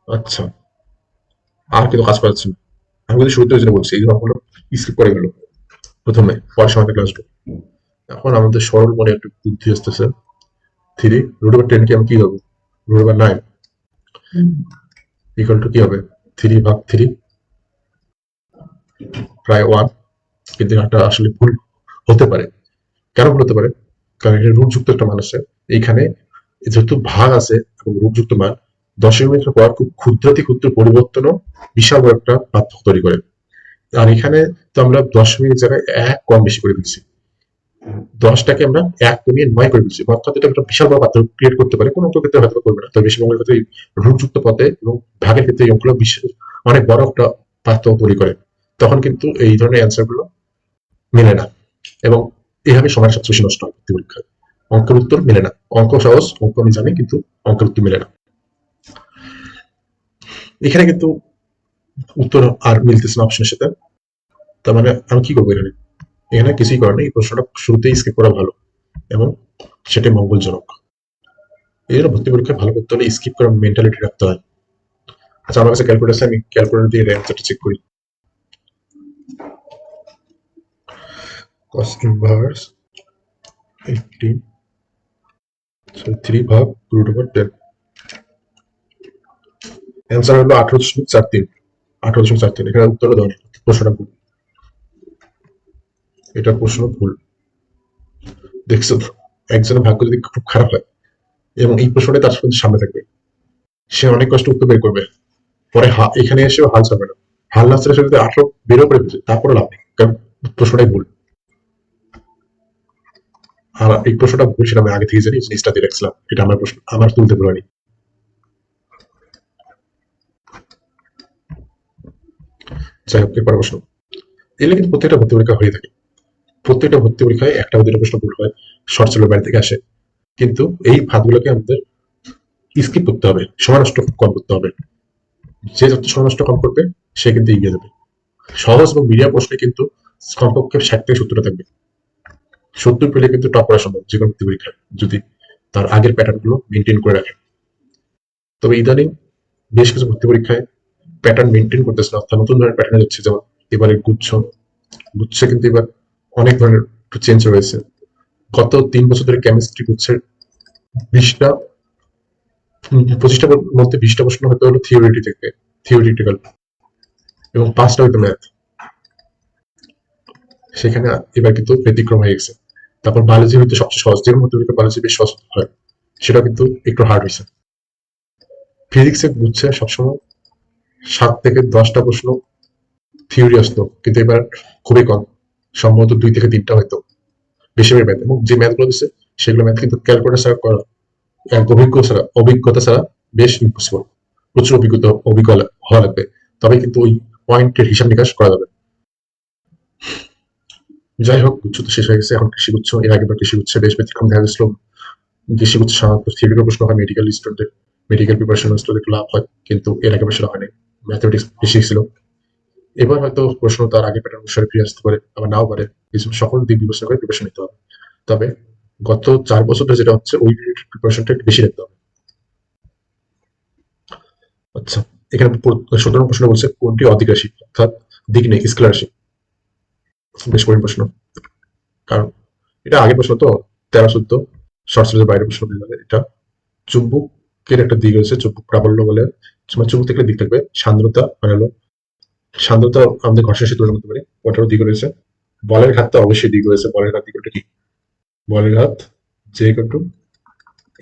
আচ্ছা, আর কিন্তু কাজ পাচ্ছি না, আমি কিন্তু শুরুতে যেটা বলছি, এই অঙ্কগুলো স্কিপ করে গেল প্রথমে, পরে সময় ক্লাসটা। এখন আমাদের সরল মনে একটু বুদ্ধি আসতেছে, 3 রুট ওভার 10 কে আমি কি হবে, রুট ওভার 9 ইকুয়াল টু কি হবে, 3 ভাগ 3 প্রায় 1, কিন্তু এটা আসলে ভুল হতে পারে। কেন ভুল হতে পারে, কারণ এখানে রুট যুক্ত একটা মান আছে, এইখানে যেহেতু ভাগ আছে এবং রুট যুক্ত মান, দশমিকের পর খুব ক্ষুদ্রাতি ক্ষুদ্র পরিবর্তনও বিশাল বড় একটা পার্থক্য তৈরি করে। আর এখানে তো আমরা দশমিকের জায়গায় 1 কম বেশি করে দিচ্ছি, 10টাকে আমরা 1 কমিয়ে 9 করে দিচ্ছি, অর্থাৎ এটা একটা বিশাল বড় পার্থক্য ক্রিয়েট করতে পারে। কোনো অঙ্কের ক্ষেত্রে হয়তো করবে না, তবে বেশিরভাগের ক্ষেত্রে রুটযুক্ত পদে এবং ভাগের ক্ষেত্রে এই অঙ্কগুলো অনেক বড় একটা পার্থক্য তৈরি করে। তখন কিন্তু এই ধরনের অ্যান্সার গুলো মেলে না, এবং এইভাবে সময়ের সবচেয়ে বেশি নষ্ট হয় পরীক্ষায়। অঙ্কের উত্তর মেলে না, অঙ্ক সহজ, অঙ্ক আমি জানি, কিন্তু অঙ্কের উত্তর মেলে না। এখানে কিন্তু উত্তর আর মিলতেছে না অপশনের সাথে, তার মানে আমি কি করবো এখানে, এখানে কিছুই করার নেই, এই প্রশ্নটা শুরুতেই স্কিপ করা ভালো, এবং সেটাই মঙ্গলজনক। এই জন্য ভর্তি পরীক্ষায় ভালো করতে হলে স্কিপ করার মেন্টালিটি রাখতে হয়। আচ্ছা, আমার কাছে ক্যালকুলেটর আছে, আমি ক্যালকুলেটর দিয়ে অ্যান্সারটা চেক করি। cos ইনভার্স 18, so 3 ভাগ রুট ওভার 10, অ্যান্সার হলো 18.43, 18.43। এখানে উত্তরটা দেওয়া নেই, প্রশ্নটা ভুল, এটা প্রশ্ন ভুল। দেখছো তো, একজনের ভাগ্য যদি খুব খারাপ হয়, এবং এই প্রশ্নটা তার কিন্তু সামনে থাকবে, সে অনেক কষ্ট উত্তর বের করবে, পরে এখানে এসেও হাল ছাড়বে না, হাল না ছেড়ে সে যদি 18 বেরো করে ফেলছে তারপরে লাভ নেই, কারণ প্রশ্নটাই ভুল। আর এই প্রশ্নটা ভুল সেটা আমি আগে থেকে জানি, জিনিসটা দিয়ে রাখছিলাম, এটা আমার প্রশ্ন, আমার তুলতে ভুল হয়নি। যাই হোক, এরপর প্রশ্ন, এগুলো কিন্তু প্রত্যেকটা ভর্তি পরীক্ষা হয়ে থাকে, প্রত্যেকটা ভর্তি পরীক্ষায় একটা বা দুটো প্রশ্ন ভুল হয়, শর্ট সার্কিট বাইরে থেকে আসে, কিন্তু এই ফাঁদগুলোকে আমাদের স্কিপ করতে হবে, সময় নষ্ট কম করতে হবে, যে যত সময় নষ্ট কম করবে সে কিন্তু এগিয়ে যাবে। সহজ এবং মিডিয়াম প্রশ্নে কিন্তু কমপক্ষে 60 থেকে 70টা থাকবে, 70 পেলে কিন্তু টপ করা সম্ভব যে কোনো ভর্তি পরীক্ষায়, যদি তার আগের প্যাটার্ন গুলো মেনটেন করে রাখে। তবে ইদানিং বেশ কিছু ভর্তি পরীক্ষায় প্যাটার্ন মেনটেন করতেছে না, অর্থাৎ নতুন ধরনের প্যাটার্ন যাচ্ছে, যেমন এবারে গুচ্ছে কিন্তু এবার অনেক ধরনের চেঞ্জ রয়েছে। গত 3 বছর ধরে কেমিস্ট্রি গুচ্ছের 20টা 25টার মধ্যে 20টা প্রশ্ন হতে হলো থিওরিটিক্যাল, এবং 5টা হয়তো ম্যাথ, সেখানে এবার কিন্তু ব্যতিক্রম হয়ে গেছে। তারপর বায়োলজি হইতে সবচেয়ে সহজ, যেমন ভর্তি পরীক্ষা বায়োলজি বেশ সহজ হয়, সেটা কিন্তু একটু হার্ড হয়েছে। ফিজিক্সে গুচ্ছে সবসময় 7 থেকে 10টা প্রশ্ন থিওরি আসতো, কিন্তু এবার খুবই কম, সম্ভবত 2 থেকে 3টা হয়তো, বেশিরভাগ ম্যাথ, এবং যে ম্যাথগুলো দিচ্ছে সেগুলো ম্যাথ কিন্তু ক্যালকুলেটর ছাড়া করা, এক অভিজ্ঞতা ছাড়া বেশ ইম্পসিবল, প্রচুর অভিজ্ঞ হওয়া লাগবে, তবে কিন্তু ওই পয়েন্টের হিসাব নিকাশ করা যাবে। যাই হোক, গুচ্ছ তো শেষ হয়ে গেছে, এখন কৃষি গুচ্ছ, এর আগেবার কৃষি গুচ্ছে বেশ ব্যতিক্রম দেখা গেছিল। কৃষি গুচ্ছে সাধারণত থিওরিটিক্যাল প্রশ্ন হয়, মেডিকেল প্রিপারেশন স্টুডেন্ট লাভ হয়, কিন্তু এর আগে সেটা হয়নি, ম্যাথমেটিক্স বেশি ছিল। এবার হয়তো প্রশ্ন তার আগে প্যাটার্ন অনুসারে ফিরে আসতে পারে, আবার নাও পারে, এই জন্য সকল দিক বিবেচনা করে প্রিপারেশন নিতে হবে। তবে গত 4 বছর ধরে যেটা হচ্ছে ওই প্রিপারেশনটা একটু বেশি রাখতে হবে। আচ্ছা, এখানে 17 প্রশ্ন বলছে কোনটি অদিক রাশি, অর্থাৎ দিক নেই, স্কেলার রাশি, বেশ কঠিন প্রশ্ন, কারণ এটা আগের প্রশ্ন তো, 13-14 শর্ট সার্কিটের বাইরে প্রশ্ন হয়ে যাবে এটা। চুম্বকের একটা দিক রয়েছে, চুম্বক প্রাবল্য বলে, মানে চুম্বক থেকে দিক থাকবে, সান্দ্রতা মানে হলো, সান্দ্রতা আমাদের ঘর্ষণ শক্তি তুলনা করতে পারি, ওটারও দিক রয়েছে। বলের ঘাত তো অবশ্যই দিক রয়েছে, বলের ঘাত দিক কি, বলের ঘাত যে টু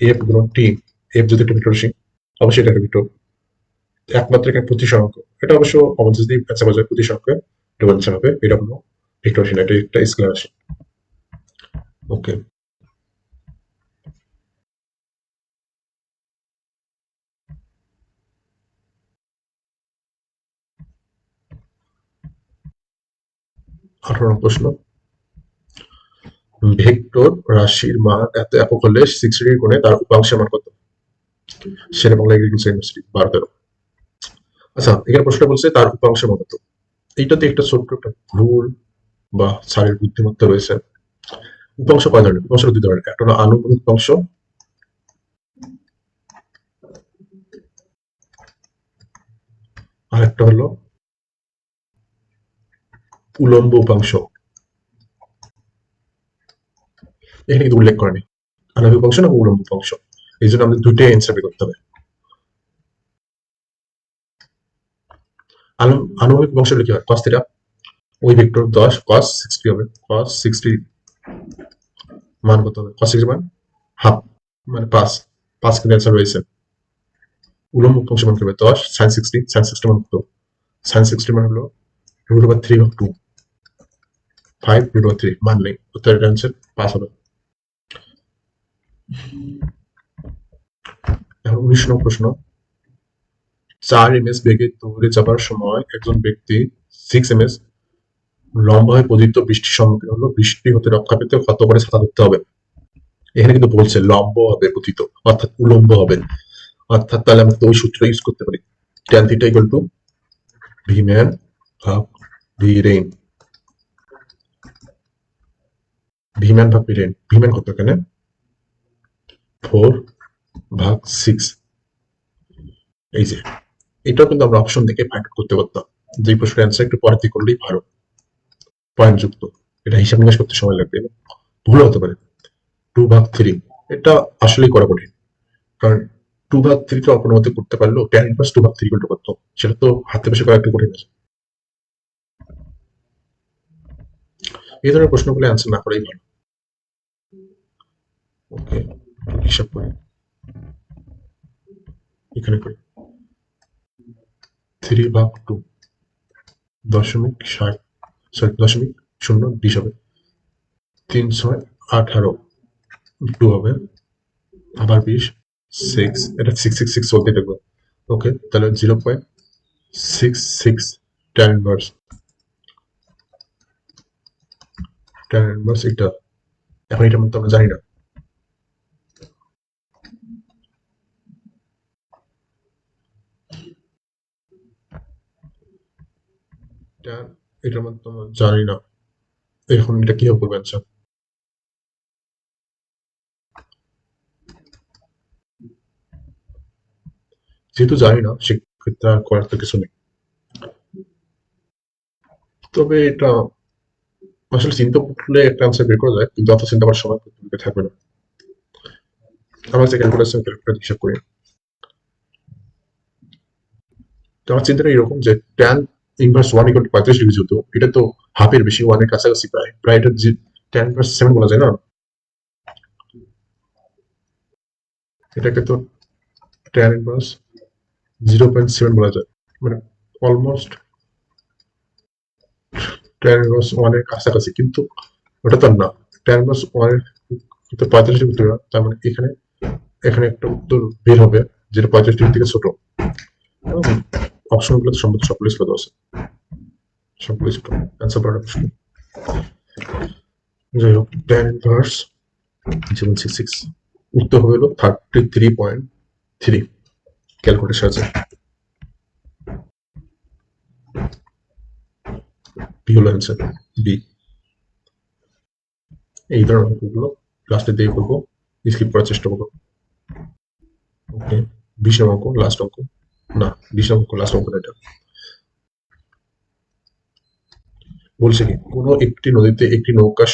এফ গুণন টি, এফ যদি একটা ভেক্টর রাশি, অবশ্যই এটা একটা ভেক্টর, একমাত্র এখানে প্রতিসরাঙ্ক, এটা অবশ্য আমাদের যদি বাচ্চা বাজায় প্রতিসরাঙ্কে এটা বলতে হবে, এটা হলো ভেক্টর রাশি না, এটা একটা স্কেলার রাশি। ওকে, 18 প্রশ্ন, ভেক্টর রাশির মান এত একক হলে 60 কোণে তার উপাংশের মান কত? শেরে বাংলা এগ্রিকালচার ইউনিভার্সিটি 12-13। আচ্ছা, এখানে প্রশ্ন বলছে তার উপাংশের মান কত, এইটাতে একটা ছোট্ট একটা ভুল বা স্যারের বুদ্ধিমত্তা রয়েছে। উপাংশ কয় ধরনের? উপাংশ 2 ধরনের, একটা হলো আনুভূমিক উপাংশ, আর একটা হলো উলম্ব উপাংশ। এখানে কিন্তু উল্লেখ করেনি আণবিক উপাংশ না উলম্ব উপাংশ, এই জন্য আমাদের দুইটাই অ্যান্সার বের করতে হবে। আণবিক উপাংশ কি হয়, cos থিটা, ওই ভেক্টর 10 cos 60 হবে, cos 60 মান কত হবে, cos 60 মান হাফ, মানে 5, 5 কিন্তু অ্যান্সার রয়েছে। উলম্ব উপাংশ মান করবে 10 sin 60, sin 60 মান কত, sin 60 মান হলো √3/2, 5 √3 মান নেই, উত্তরের অ্যান্সার 5 হবে। এখন 19 নম্বর প্রশ্ন, 4 ms বেগে দৌড়ে যাবার সময় একজন ব্যক্তি 6 ms লম্বা হয়ে পতিত বৃষ্টির সম্মুখীন হলো, বৃষ্টি হতে রক্ষা পেতে কত করে ছাতা ধরতে হবে? এখানে কিন্তু বলছে লম্ব হবে পতিত, অর্থাৎ উলম্ব হবে, অর্থাৎ তাহলে আমরা তো ওই সূত্র ইউজ করতে পারি, tan theta equal two V man ভাগ ভি রেইন, ভি ম্যান ভাগ ভি রেইন, ভি ম্যান কত এখানে 4/6, এই যে এটাও কিন্তু আমরা অপশন থেকে ফাইন্ড করতে পারতাম, যে প্রশ্নের অ্যান্সার একটু পরে দিয়ে করলেই ভালো, পয়েন্ট যুক্ত, এটা হিসাব নিকাশ করতে সময় লাগবে এবং ভুল হতে পারে। 2/3 এটা আসলেই করা কঠিন, কারণ 2/3 কে কোনো মতে করতে পারলেও tan ইনভার্স 2/3 ইকুয়াল টু কত, সেটা তো হাতে বসে করা একটু কঠিন আছে। এই ধরনের প্রশ্নগুলো অ্যান্সার না করাই ভালো। ওকে, হিসাব করি, এখানে করি 3/2 .60 সরি 0.20 হবে 3/18 2 হবে আবার 20 এটা 666 চলতে থাকবে ওকে তাহলে 0.66 tan ইনভার্স এটা এখন এটার মধ্যে আমরা জানি না tan এটার মধ্যে আমরা জানি না এখন এটা কিভাবে করবে আচ্ছা যেহেতু জানি না সেক্ষেত্রে আর করার তো কিছু নেই তবে এটা আসলে চিন্তা করলে একটা আনসার বের করা যায় কিন্তু অত চিন্তা করার সময় থাকবে না আমরা যে ক্যালকুলেটর হিসাব করি তো আমার চিন্তাটা এরকম যে ট্যান ইনভার্স 1 = 35 ডিগ্রি যেহেতু এটা তো হাফের বেশি ওয়ানের কাছাকাছি প্রায় প্রায় এটা ট্যান ইনভার্স 7 বলা যায় না এটাকে তো ট্যান ইনভার্স 0.7 বলা যায় মানে অলমোস্ট ট্যান ইনভার্স 1-এর কাছাকাছি কিন্তু ওটা তো না ট্যান ইনভার্স 1-এর তো 45 ডিগ্রি উত্তর তার মানে এখানে এখানে একটা উত্তর বের হবে যেটা 45 ডিগ্রি থেকে ছোট অপশনগুলো তো সম্ভবত সবগুলো ছিল আছে সবগুলো ছোট অ্যান্সার করার প্রশ্ন যাই হোক ট্যান ইনভার্স 0.66 উত্তর হলো 33.3 ক্যালকুলেটর সাহায্যে বি হলো অ্যান্সার বি এই ধরনের অঙ্কগুলো লাস্টের দিকে করবো স্কিপ করার চেষ্টা করবো ওকে 20 অঙ্ক লাস্ট অঙ্ক না 20 অঙ্ক লাস্ট অঙ্ক এটা বলছে কি কোনো একটি নদীতে একটি নৌকা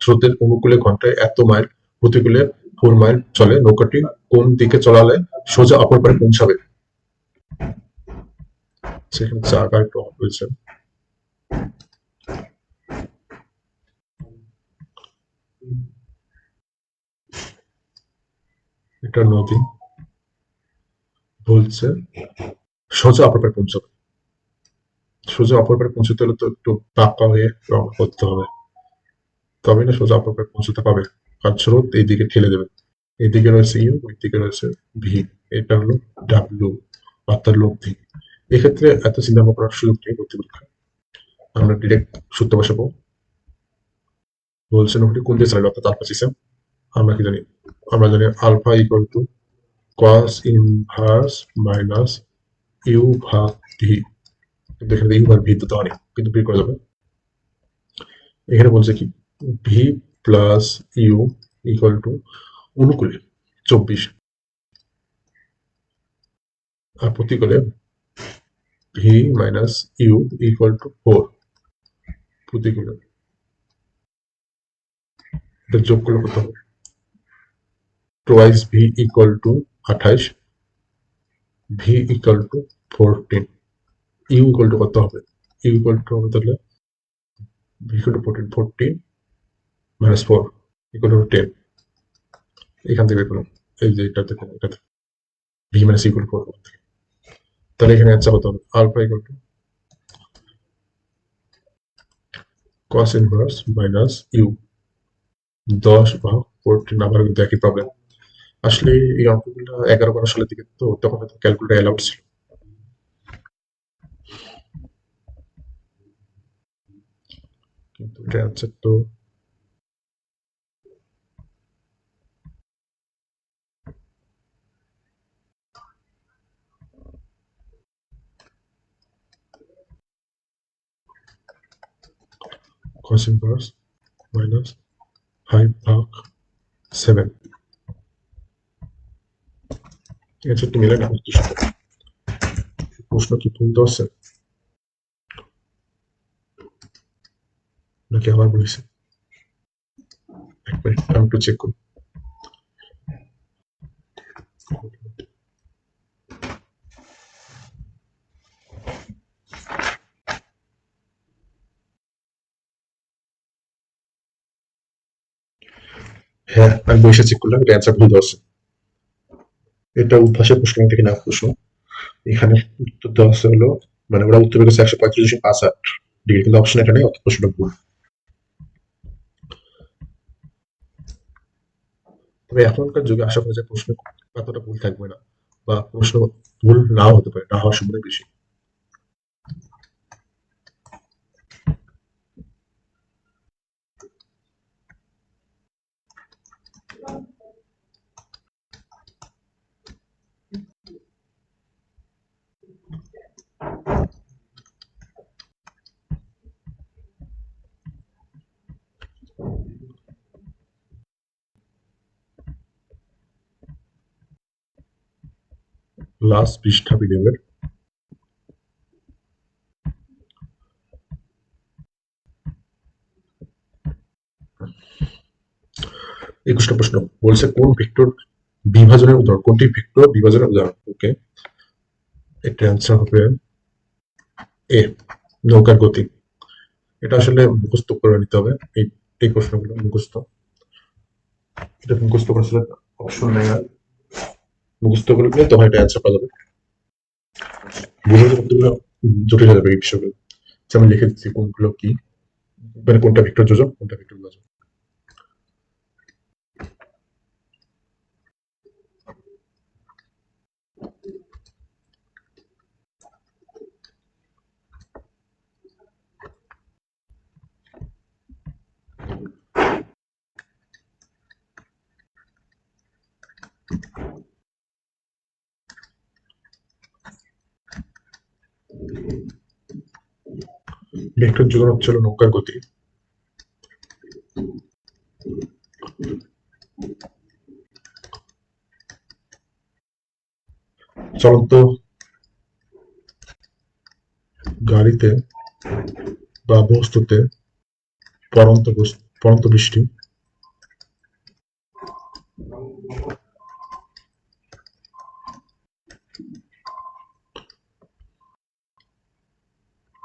স্রোতের অনুকূলে ঘন্টায় এত মাইল প্রতিকূলে 4 মাইল চলে নৌকাটি কোন দিকে চলালে সোজা অপর পারে পৌঁছাবে সেখানে জায়গা একটু অফ হয়েছে এটা নদী বলছে সোজা অপর পারে পৌঁছাবে সোজা অপর পারে পৌঁছতে হলে তো একটু পাকা হয়ে রওনা করতে হবে তবে না সোজা অপর পারে পৌঁছতে পাবে কারণ স্রোত এইদিকে ঠেলে দেবে এইদিকে রয়েছে ইউ ওইদিকে রয়েছে ভি এটা হলো ডাব্লিউ অর্থাৎ লব্ধি এক্ষেত্রে এত চিন্তা ভাবনা করার সুযোগ নেই ভর্তি পরীক্ষা আমরা ডিরেক্ট সূত্র বসাবো বলছেন ওটি কোন দিয়ে চালালো অর্থাৎ আলফা সিস্টেম আমরা কি জানি আমরা জানি alpha equal to cos inverse minus U ভাগ ভি কিন্তু এখানে ইউ ভাগ ভি তো অনেক কিন্তু বের করা যাবে এখানে বলছে কি V plus U equal to অনুকূলে 24 আর প্রতিকূলে V minus U equal to 4 প্রতিকূলে এটা যোগ করলে কত হবে twice V equal to 28 V equal to 14 U equal to কত হবে ইউ ইকুয়াল টু হবে তাহলে V equal to 14 minus 4 equal to 10 এখান থেকে বের করলাম এই যে এটা দেখুন এটা ভি মাইনাস ইকুয়াল টু 4 তাহলে এখানে অ্যান্সার কত হবে alpha equal to cos inverse minus U 10/14 আবার কিন্তু একই প্রবলেম আসলে এই অঙ্কগুলো 11-12 সালের দিকে তো তখন হয়তো ক্যালকুলেটর অ্যালাউড ছিল কিন্তু এটা অ্যান্সার তো cos ইনভার্স মাইনাস 5/7 অ্যান্সারটা মিলে না হচ্ছে প্রশ্ন কি ভুল দেওয়া আছে নাকি আবার বলেছে এক মিনিট আমি একটু চেক করি হ্যাঁ আমি বসে চেক করলাম এটা অ্যান্সার ভুল দেওয়া আছে এটা উদ্ভাসের প্রশ্ন থেকে না প্রশ্ন। এখানে উত্তর দেওয়া আছে হলো, মানে ওরা উত্তর করেছে 135.58 ডিগ্রি, কিন্তু অপশন এখানে অত প্রশ্নটা ভুল। তবে এখনকার যুগে আশা করা যায় প্রশ্ন এতটা ভুল থাকবে না, বা প্রশ্ন ভুল নাও হতে পারে, না হওয়ার সম্ভাবনা বেশি। লাস্ট পৃষ্ঠা পিডিএফের। একুশটা প্রশ্ন বলছে কোন ভেক্টর বিভাজনের উদাহরণ, কোনটি ভেক্টর বিভাজনের উদাহরণ? ওকে, এটা অ্যান্সার হবে এ, নৌকার গতি। এটা আসলে মুখস্থ করে নিতে হবে, এই এই প্রশ্নগুলো মুখস্থ, এটা মুখস্থ করে আসলে অপশন নেই আর, মুখস্থ করলে তখন এটা অ্যান্সার পাওয়া যাবে। বুঝে কতগুলো জটিল হয়ে যাবে এই বিষয়গুলো। আমি লিখে দিচ্ছি কোনগুলো কি, মানে কোনটা ভেক্টর যোজন, কোনটা ভেক্টর বিভাজন। ভেক্টর যোজন হচ্ছে হলো নৌকার গতি। চলন্ত গাড়িতে বা বস্তুতে পড়ন্ত বৃষ্টি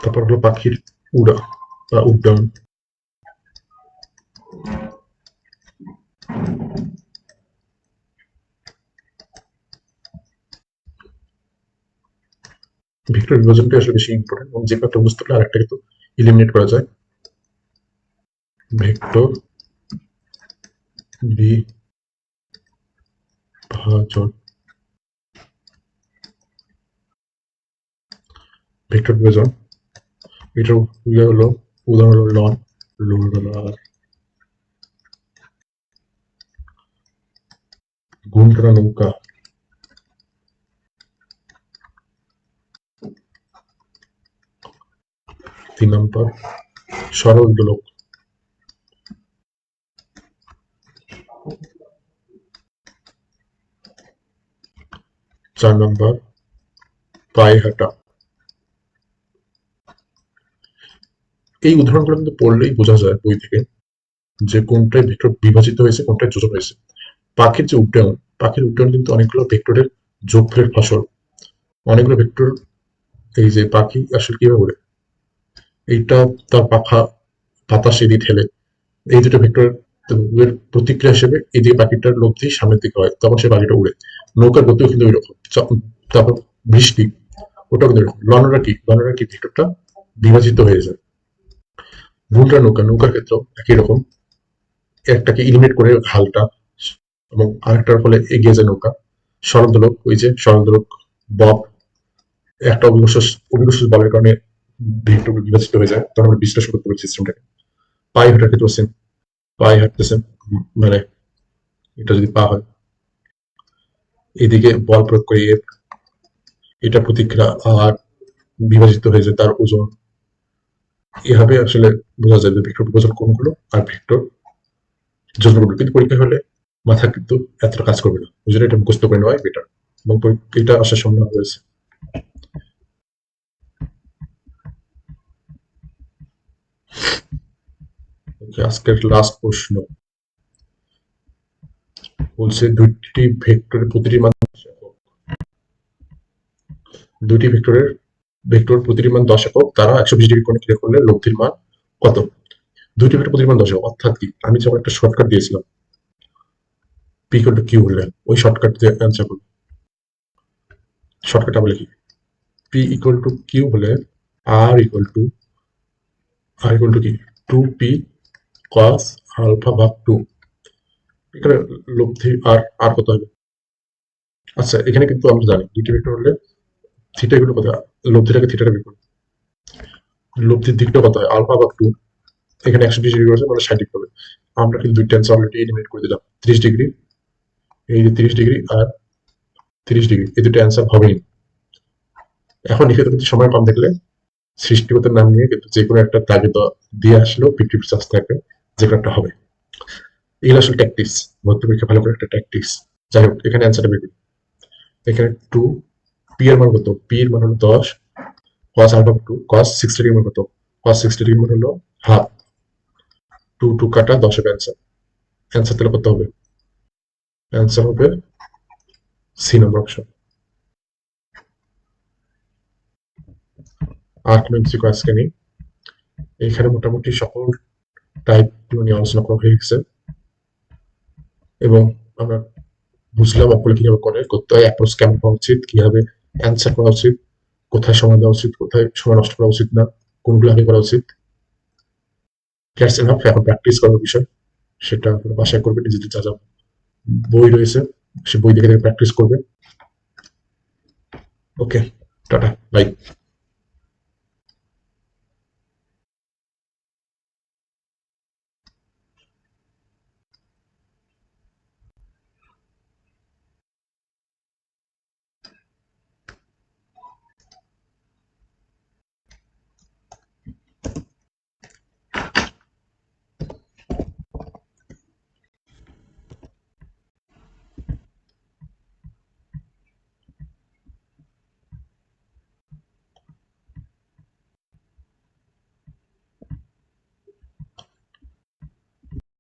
তারপর হলো পাখির উড়া বা উড্ডয়ন। ভেক্টর বিভাজনটা আসলে বেশি ইম্পর্টেন্ট, এবং যে একটা বুঝতে পারলে আরেকটা কিন্তু ইলিমিনেট করা যায়। ভেক্টর বিভাজন, ভেক্টর বিভাজন, এটার ইয়ে হলো উদাহরণ হলো লন, লুনার, ঘুমটানা নৌকা, 3 নম্বর সরল দোলক, 4 নম্বর পায়ে হাঁটা। এই উদাহরণগুলো কিন্তু পড়লেই বোঝা যায় বই থেকে যে কোনটায় ভেক্টর বিভাজিত হয়েছে, কোনটায় যোজন হয়েছে। পাখির যে উড্ডয়ন, পাখির উড্ডয়ন কিন্তু অনেকগুলো ভেক্টরের যোগফলের ফসল। অনেকগুলো ভেক্টর, এই যে পাখি আসলে কিভাবে উড়ে, এইটা তার পাখা বাতাসে দিয়ে ঠেলে, এই দুটো ভেক্টর এর প্রতিক্রিয়া হিসেবে এদিকে পাখিটার লব্ধি সামনের দিকে হয়, তখন সে পাখিটা উড়ে। নৌকার গতিও কিন্তু ওইরকম। তারপর বৃষ্টি, ওটাও কিন্তু এরকম। লনরা কি ভেক্টরটা বিভাজিত হয়ে যায়। ঘুমটা নৌকা, নৌকার ক্ষেত্রেও একই রকম, একটাকে ইলিমিনেট করে হালটা, এবং আরেকটার ফলে এগিয়ে যায় নৌকা। সরলদোলক, ওই যে সরলদোলক বব, একটা অভিকর্ষ বলের কারণে ভেক্টর বিভাজিত হয়ে যায়, তখন আমরা বিশ্লেষণ করতে পারি সিস্টেমটাকে। পায়ে হাঁটার ক্ষেত্রে সেম, পায়ে হাঁটতেছেন, মানে এটা যদি পা হয়, এদিকে বল প্রয়োগ করে এটা প্রতিক্রিয়া আর বিভাজিত হয়ে যায় তার ওজন। এভাবে আসলে বোঝা যায় যে ভেক্টর বিভাজন কোনগুলো আর ভেক্টর যোজন কোনগুলো। কিন্তু পরীক্ষা হলে মাথা কিন্তু এতটা কাজ করবে না, ওই জন্য এটা মুখস্থ করে নেওয়াই বেটার, এবং এটা আসার সম্ভাবনা রয়েছে। আজকের লাস্ট প্রশ্ন বলছে দুইটি ভেক্টরের ভেক্টর প্রতিটির মান 10 একক, তারা 120 ডিগ্রি কোণে ক্রিয়া করলে লব্ধির মান কত? দুইটি ভেক্টর প্রতিটির মান 10 একক, অর্থাৎ কি, আমি যেমন একটা শর্টকাট দিয়েছিলাম, পি ইকুয়াল টু কিউ বললেন, ওই শর্টকাট দিয়ে অ্যান্সার করবো। শর্টকাটটা বলে কি, পি ইকুয়াল টু কিউ হলে আর ইকুয়াল টু কি 2p cos আলফা ভাগ 2। এখানে লব্ধি আর কত হবে? আচ্ছা, এখানে কিন্তু আমরা জানি দুইটি ভেক্টর হলে থিটা ইকুয়াল টু কত, লব্ধিটাকে থিটাটা বের করি। লব্ধির দিকটা কত হয়? আলফা ভাগ 2। এখানে 120 ডিগ্রি আছে, মানে 60 ডিগ্রি হবে। আমরা কিন্তু দুইটা অ্যান্সার অলরেডি এলিমিনেট করে দিলাম। 30 ডিগ্রি, এই যে 30 ডিগ্রি আর 30 ডিগ্রি, এই দুটো অ্যান্সার হবেই। এখন লিখে কিন্তু সময় কম দেখলে সৃষ্টিগত নাম নিয়ে কিন্তু যে কোনো একটা তাগিদ দিয়ে আসলেও 50 চান্স থাকবে যে কোনো একটা হবে। এগুলো আসলে ট্যাকটিক্স, ভর্তি পরীক্ষা ভালো করে একটা ট্যাকটিক্স। যাই হোক, এখানে অ্যান্সারটা বের করি। এখানে 2 পি এর মান কত? পি এর মান হলো 10 cos আলফা 2 cos 60 ডিগ্রি মান কত? cos 60 ডিগ্রি মান হলো হাফ। 2 2 কাটা 10 হবে অ্যান্সার। অ্যান্সার তাহলে কত হবে? অ্যান্সার হবে সি নম্বর অপশন। আর কোনো এমসিকিউ আজকে নেই। এখানে মোটামুটি সকল টাইপ নিয়ে আলোচনা করা হয়ে গেছে এবং আমরা বুঝলাম অঙ্কগুলো কিভাবে করতে হয়, অ্যাপ্রোচ কেমন হওয়া উচিত, কিভাবে অ্যান্সার করা উচিত, কোথায় সময় দেওয়া উচিত, কোথায় সময় নষ্ট করা উচিত না, কোনগুলো আগে করা উচিত। That's enough. এখন প্র্যাকটিস করার বিষয়, সেটা আপনারা বাসায় করবেন। নিজেদের যা যা বই রয়েছে সে বই দেখে দেখে প্র্যাকটিস করবে। ওকে, টাটা, বাই।